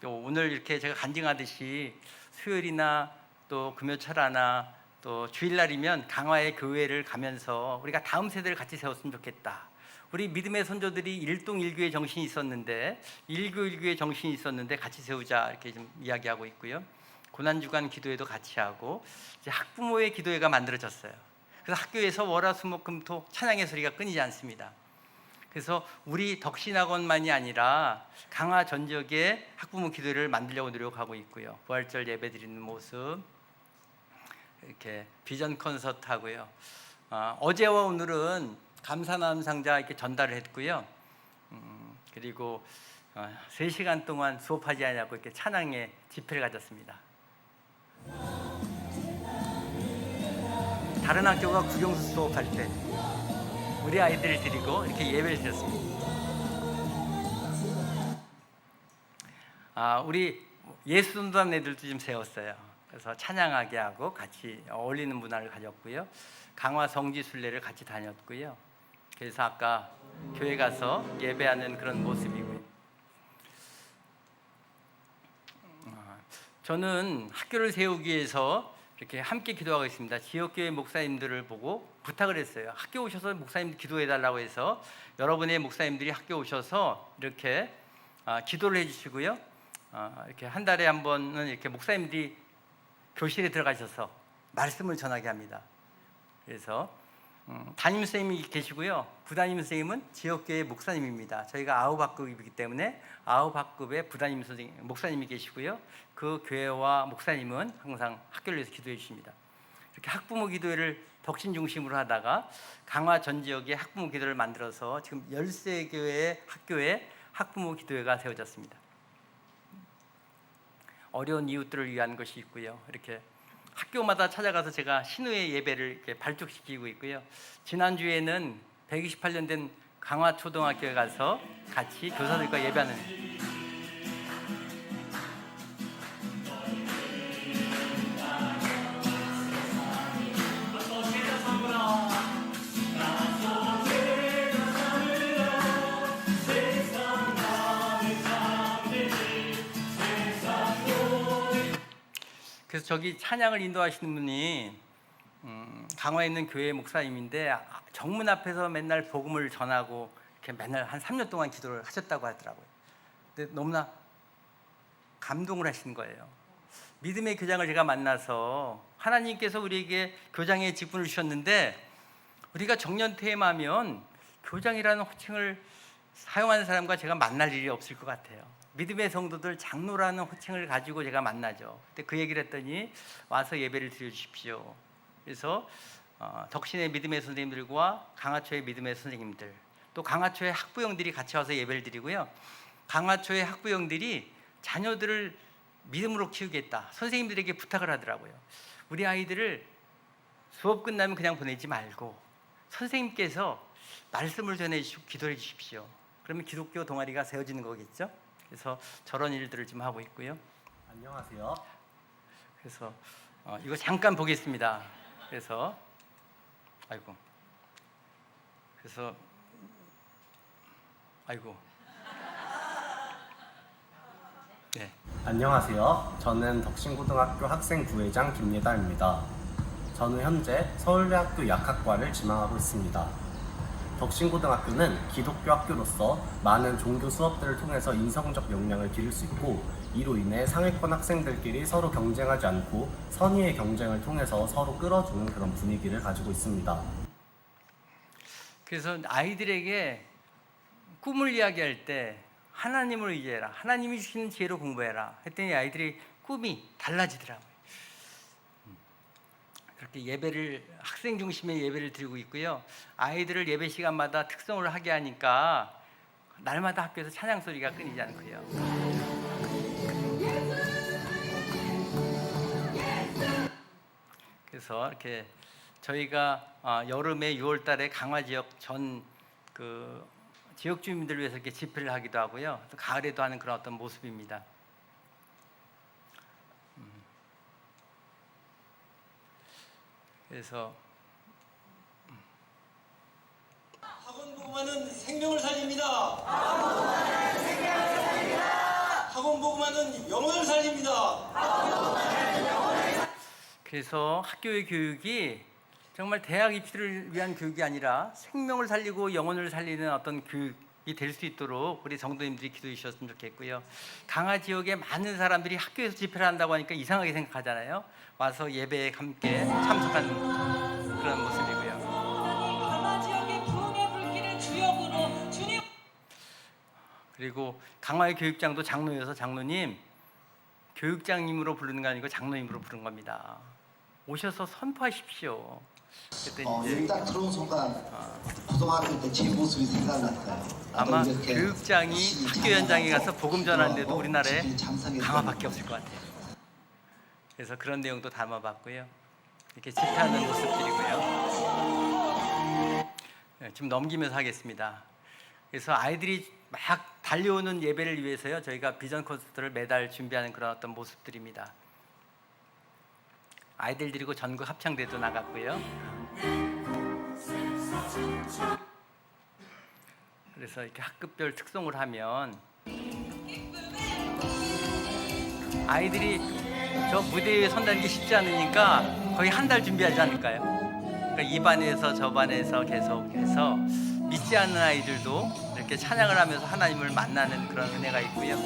또 오늘 이렇게 제가 간증하듯이 수요일이나 또 금요철화나 또 주일날이면 강화의 교회를 가면서 우리가 다음 세대를 같이 세웠으면 좋겠다. 우리 믿음의 선조들이 일동일교의 정신이 있었는데 일교일교의 정신이 있었는데 같이 세우자 이렇게 좀 이야기하고 있고요. 고난주간 기도회도 같이 하고 이제 학부모의 기도회가 만들어졌어요. 그래서 학교에서 월화수목금토 찬양의 소리가 끊이지 않습니다. 그래서 우리 덕신학원만이 아니라 강화 전 지역에 학부모 기도회를 만들려고 노력하고 있고요. 부활절 예배 드리는 모습, 이렇게 비전 콘서트 하고요. 어제와 오늘은 감사나눔 상자 이렇게 전달을 했고요. 그리고 3시간 동안 수업하지 않냐고 이렇게 찬양의 집회를 가졌습니다. 다른 학교가 국영수 수업할 때 우리 아이들을 데리고 이렇게 예배를 드렸습니다. 우리 예수전도단 애들도 좀 세웠어요. 그래서 찬양하게 하고 같이 어울리는 문화를 가졌고요. 강화 성지 순례를 같이 다녔고요. 그래서 아까 교회 가서 예배하는 그런 모습이고요. 저는 학교를 세우기 위해서 이렇게 함께 기도하고 있습니다. 지역교회 목사님들을 보고 부탁을 했어요. 학교 오셔서 목사님 기도해달라고 해서 여러분의 목사님들이 학교 오셔서 이렇게 기도를 해주시고요. 이렇게 한 달에 한 번은 이렇게 목사님들이 교실에 들어가셔서 말씀을 전하게 합니다. 그래서 담임 선생님이 계시고요. 부담임 선생님은 지역교회 목사님입니다. 저희가 아우학급이기 때문에 아우학급의 부담임 선생님, 목사님이 계시고요. 그 교회와 목사님은 항상 학교를 위해서 기도해 주십니다. 이렇게 학부모 기도회를 덕신 중심으로 하다가 강화 전 지역에 학부모 기도를 만들어서 지금 13교회의 학교에 학부모 기도회가 세워졌습니다. 어려운 이웃들을 위한 것이 있고요. 이렇게 학교마다 찾아가서 제가 신우의 예배를 이렇게 발족시키고 있고요. 지난주에는 128년 된 강화초등학교에 가서 같이 교사들과 예배하는 그래서 저기 찬양을 인도하시는 분이 강화에 있는 교회 목사님인데 정문 앞에서 맨날 복음을 전하고 이렇게 맨날 한 3년 동안 기도를 하셨다고 하더라고요. 근데 너무나 감동을 하신 거예요. 믿음의 교장을 제가 만나서 하나님께서 우리에게 교장의 직분을 주셨는데 우리가 정년퇴임하면 교장이라는 호칭을 사용하는 사람과 제가 만날 일이 없을 것 같아요. 믿음의 성도들 장로라는 호칭을 가지고 제가 만나죠. 근데 그 얘기를 했더니 와서 예배를 드려주십시오. 그래서 덕신의 믿음의 선생님들과 강화초의 믿음의 선생님들, 또 강화초의 학부형들이 같이 와서 예배를 드리고요. 강화초의 학부형들이 자녀들을 믿음으로 키우겠다. 선생님들에게 부탁을 하더라고요. 우리 아이들을 수업 끝나면 그냥 보내지 말고 선생님께서 말씀을 전해주시고 기도해 주십시오. 그러면 기독교 동아리가 세워지는 거겠죠. 그래서 저런 일들을 좀 하고 있고요. 안녕하세요. 그래서 이거 잠깐 보겠습니다. 그래서 네. 안녕하세요. 저는 덕신고등학교 학생부회장 김예다입니다. 저는 현재 서울대학교 약학과를 지망하고 있습니다. 덕신고등학교는 기독교 학교로서 많은 종교 수업들을 통해서 인성적 역량을 기를 수 있고 이로 인해 상위권 학생들끼리 서로 경쟁하지 않고 선의의 경쟁을 통해서 서로 끌어주는 그런 분위기를 가지고 있습니다. 그래서 아이들에게 꿈을 이야기할 때 하나님을 의지해라. 하나님이 주시는 지혜로 공부해라. 했더니 아이들이 꿈이 달라지더라고요. 그렇게 이렇게 예배를 학생 중심의 예배를 드리고 있고요. 아이들을 예배 시간마다 특성을 하게 하니까 날마다 학교에서 찬양 소리가 끊이지 않고요. 그래서 이렇게 저희가 여름에 6월달에 강화 지역 전 그 지역 주민들을 위해서 이렇게 집회를 하기도 하고요. 또 가을에도 하는 그런 어떤 모습입니다. 그래서 학원 보고만은 생명을 살립니다. 학원 보고만은 영혼을 살립니다. 그래서 학교의 교육이 정말 대학 입시를 위한 교육이 아니라 생명을 살리고 영혼을 살리는 어떤 교육이 될 수 있도록 우리 성도님들이 기도해 주셨으면 좋겠고요. 강화 지역에 많은 사람들이 학교에서 집회를 한다고 하니까 이상하게 생각하잖아요. 와서 예배에 함께 참석하는 그런 모습이고요. 강화 지역의 부흥의 불길을 주역으로 주님. 그리고 강화의 교육장도 장로여서 장로님, 교육장님으로 부르는 게 아니고 장로님으로 부른 겁니다. 오셔서 선포하십시오. 여기 딱 들어온 순간 고등학교 때 제 모습이 생각났어요. 아마 교육장이 학교 현장에 가서 복음 전하는데도 우리나라에 강화밖에 없을 것 같아요. 그래서 그런 내용도 담아봤고요. 이렇게 집회하는 모습들이고요. 좀 넘기면서 하겠습니다. 그래서 아이들이 막 달려오는 예배를 위해서요, 저희가 비전 콘서트를 매달 준비하는 그런 어떤 모습들입니다. 아이들 데리고 전국 합창대도 나갔고요. 그래서 이렇게 학급별 특송을 하면 아이들이 저 무대 위에 선다는 게 쉽지 않으니까 거의 한 달 준비하지 않을까요? 그러니까 이 반에서 저 반에서 계속해서 믿지 않는 아이들도 이렇게 찬양을 하면서 하나님을 만나는 그런 은혜가 있고요.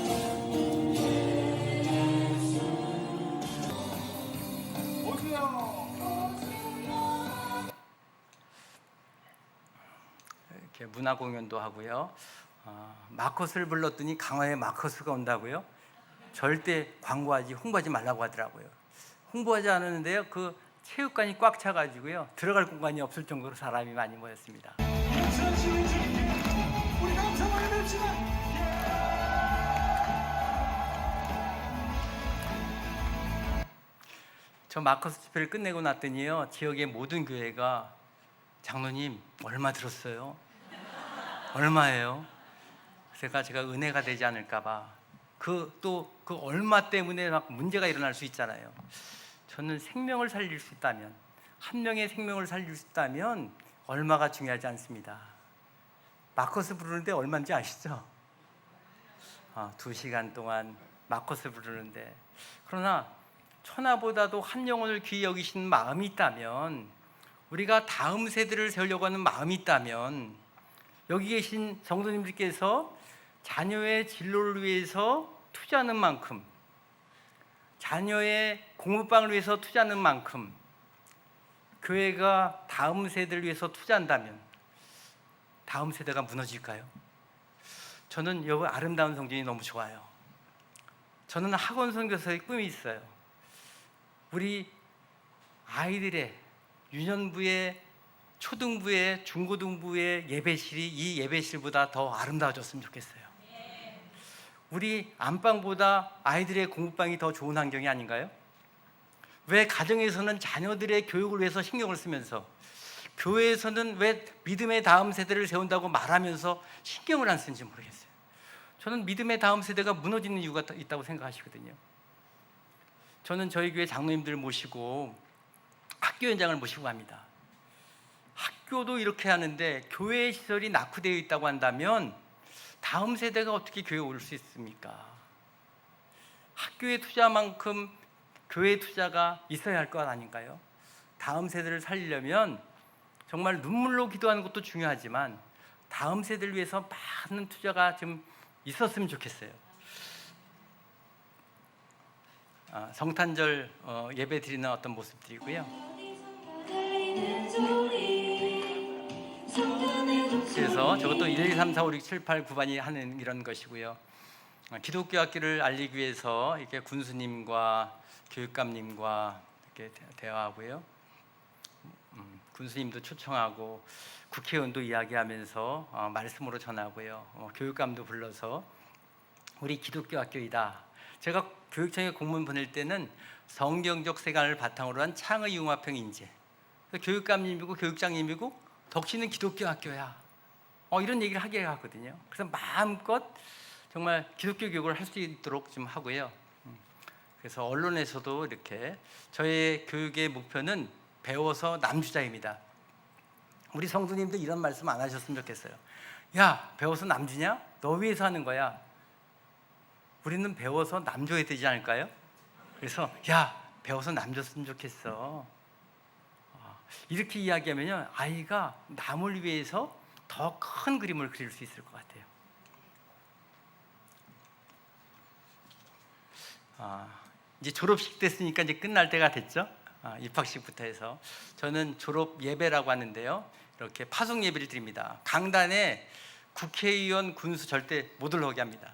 이렇게 문화 공연도 하고요. 마커스를 불렀더니 강화에 마커스가 온다고요? 절대 광고하지 홍보하지 말라고 하더라고요. 홍보하지 않았는데요, 그 체육관이 꽉 차가지고요, 들어갈 공간이 없을 정도로 사람이 많이 모였습니다. 저 마커스 집회를 끝내고 났더니요, 지역의 모든 교회가 장로님 얼마 들었어요? 얼마예요? 제가 은혜가 되지 않을까봐 그 얼마 때문에 막 문제가 일어날 수 있잖아요. 저는 생명을 살릴 수 있다면, 한 명의 생명을 살릴 수 있다면 얼마가 중요하지 않습니다. 마커스 부르는데 얼마인지 아시죠? 2시간 동안 마커스 부르는데, 그러나 천하보다도 한 영혼을 귀히 여기시는 마음이 있다면, 우리가 다음 세대를 세우려고 하는 마음이 있다면, 여기 계신 성도님들께서 자녀의 진로를 위해서 투자하는 만큼, 자녀의 공부방을 위해서 투자하는 만큼 교회가 다음 세대를 위해서 투자한다면 다음 세대가 무너질까요? 저는 여기 아름다운 성전이 너무 좋아요. 저는 학원 선교사의 꿈이 있어요. 우리 아이들의 유년부의, 초등부의, 중고등부의 예배실이 이 예배실보다 더 아름다워졌으면 좋겠어요. 우리 안방보다 아이들의 공부방이 더 좋은 환경이 아닌가요? 왜 가정에서는 자녀들의 교육을 위해서 신경을 쓰면서, 교회에서는 왜 믿음의 다음 세대를 세운다고 말하면서 신경을 안 쓰는지 모르겠어요. 저는 믿음의 다음 세대가 무너지는 이유가 있다고 생각하시거든요. 저는 저희 교회 장로님들 모시고 학교 현장을 모시고 갑니다. 학교도 이렇게 하는데 교회 시설이 낙후되어 있다고 한다면 다음 세대가 어떻게 교회에 올 수 있습니까? 학교의 투자만큼 교회 투자가 있어야 할 것 아닌가요? 다음 세대를 살리려면 정말 눈물로 기도하는 것도 중요하지만 다음 세대를 위해서 많은 투자가 좀 있었으면 좋겠어요. 성탄절 예배 드리는 어떤 모습들이고요. 그래서 저것도 1, 2, 3, 4, 5, 6, 7, 8, 9반이 하는 이런 것이고요. 기독교 학교를 알리기 위해서 이렇게 군수님과 교육감님과 이렇게 대화하고요. 군수님도 초청하고 국회의원도 이야기하면서 말씀으로 전하고요. 교육감도 불러서 우리 기독교 학교이다. 제가 교육청에 공문 보낼 때는 성경적 세관을 바탕으로 한 창의 융합형 인재. 교육감님이고 교육장님이고 덕신은 기독교 학교야. 이런 얘기를 하게 하거든요. 그래서 마음껏 정말 기독교 교육을 할 수 있도록 좀 하고요. 그래서 언론에서도 이렇게 저의 교육의 목표는 배워서 남주자입니다. 우리 성도님도 이런 말씀 안 하셨으면 좋겠어요. 야, 배워서 남주냐? 너 위해서 하는 거야. 우리는 배워서 남줘야 되지 않을까요? 그래서 야, 배워서 남줬으면 좋겠어. 이렇게 이야기하면요, 아이가 남을 위해서 더 큰 그림을 그릴 수 있을 것 같아요. 이제 졸업식 됐으니까 이제 끝날 때가 됐죠. 입학식부터 해서 저는 졸업 예배라고 하는데요, 이렇게 파송 예배를 드립니다. 강단에 국회의원, 군수 절대 못 올라오게 합니다.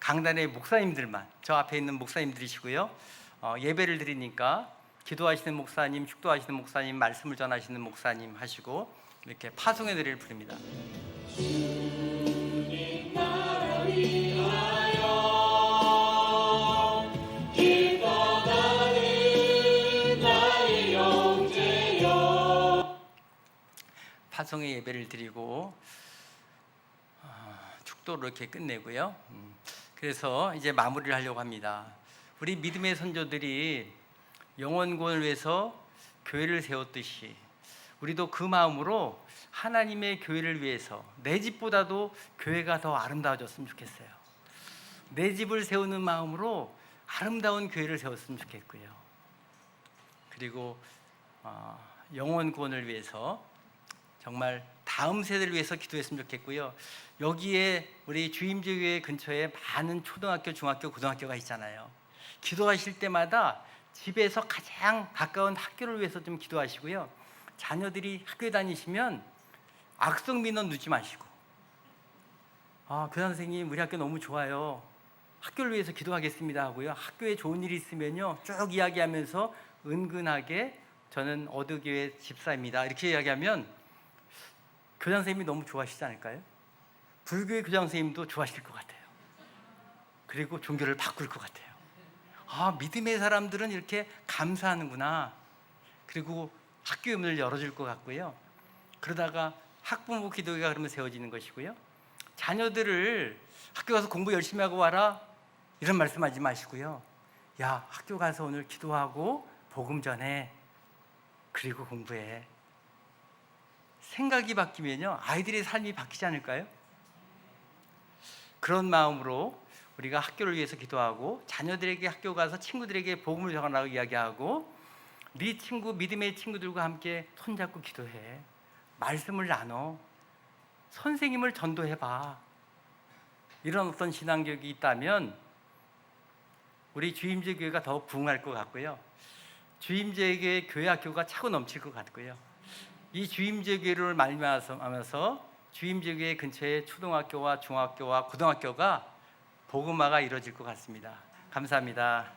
강단에 목사님들만, 저 앞에 있는 목사님들이시고요. 예배를 드리니까 기도하시는 목사님, 축도하시는 목사님, 말씀을 전하시는 목사님 하시고 이렇게 파송의 노래를 부릅니다. 주님 나를 위하여 기도하는 나의 영제여. 파송의 예배를 드리고 축도로 이렇게 끝내고요. 그래서 이제 마무리를 하려고 합니다. 우리 믿음의 선조들이 영원권을 위해서 교회를 세웠듯이 우리도 그 마음으로 하나님의 교회를 위해서 내 집보다도 교회가 더 아름다워졌으면 좋겠어요. 내 집을 세우는 마음으로 아름다운 교회를 세웠으면 좋겠고요. 그리고 영원권을 위해서 정말 다음 세대를 위해서 기도했으면 좋겠고요. 여기에 우리 주임제교회 근처에 많은 초등학교, 중학교, 고등학교가 있잖아요. 기도하실 때마다 집에서 가장 가까운 학교를 위해서 좀 기도하시고요. 자녀들이 학교에 다니시면 악성 민원 넣지 마시고, 교장 선생님 우리 학교 너무 좋아요, 학교를 위해서 기도하겠습니다 하고요. 학교에 좋은 일이 있으면요 쭉 이야기하면서 은근하게 저는 어드교회 집사입니다 이렇게 이야기하면 교장 선생님이 너무 좋아하시지 않을까요? 불교의 교장 선생님도 좋아하실 것 같아요. 그리고 종교를 바꿀 것 같아요. 믿음의 사람들은 이렇게 감사하는구나. 그리고 학교의 문을 열어줄 것 같고요. 그러다가 학부모 기도회가 그러면 세워지는 것이고요. 자녀들을 학교 가서 공부 열심히 하고 와라 이런 말씀하지 마시고요. 야, 학교 가서 오늘 기도하고 복음 전해, 그리고 공부해. 생각이 바뀌면요 아이들의 삶이 바뀌지 않을까요? 그런 마음으로 우리가 학교를 위해서 기도하고 자녀들에게 학교 가서 친구들에게 복음을 전하라고 이야기하고 네 친구, 믿음의 친구들과 함께 손잡고 기도해. 말씀을 나눠. 선생님을 전도해봐. 이런 어떤 신앙교육이 있다면 우리 주임제 교회가 더 부흥할 것 같고요. 주임제 교회 교회 학교가 차고 넘칠 것 같고요. 이 주임제 교회를 말미암아서 주임제 교회 근처에 초등학교와 중학교와 고등학교가 복음화가 이루어질 것 같습니다. 감사합니다.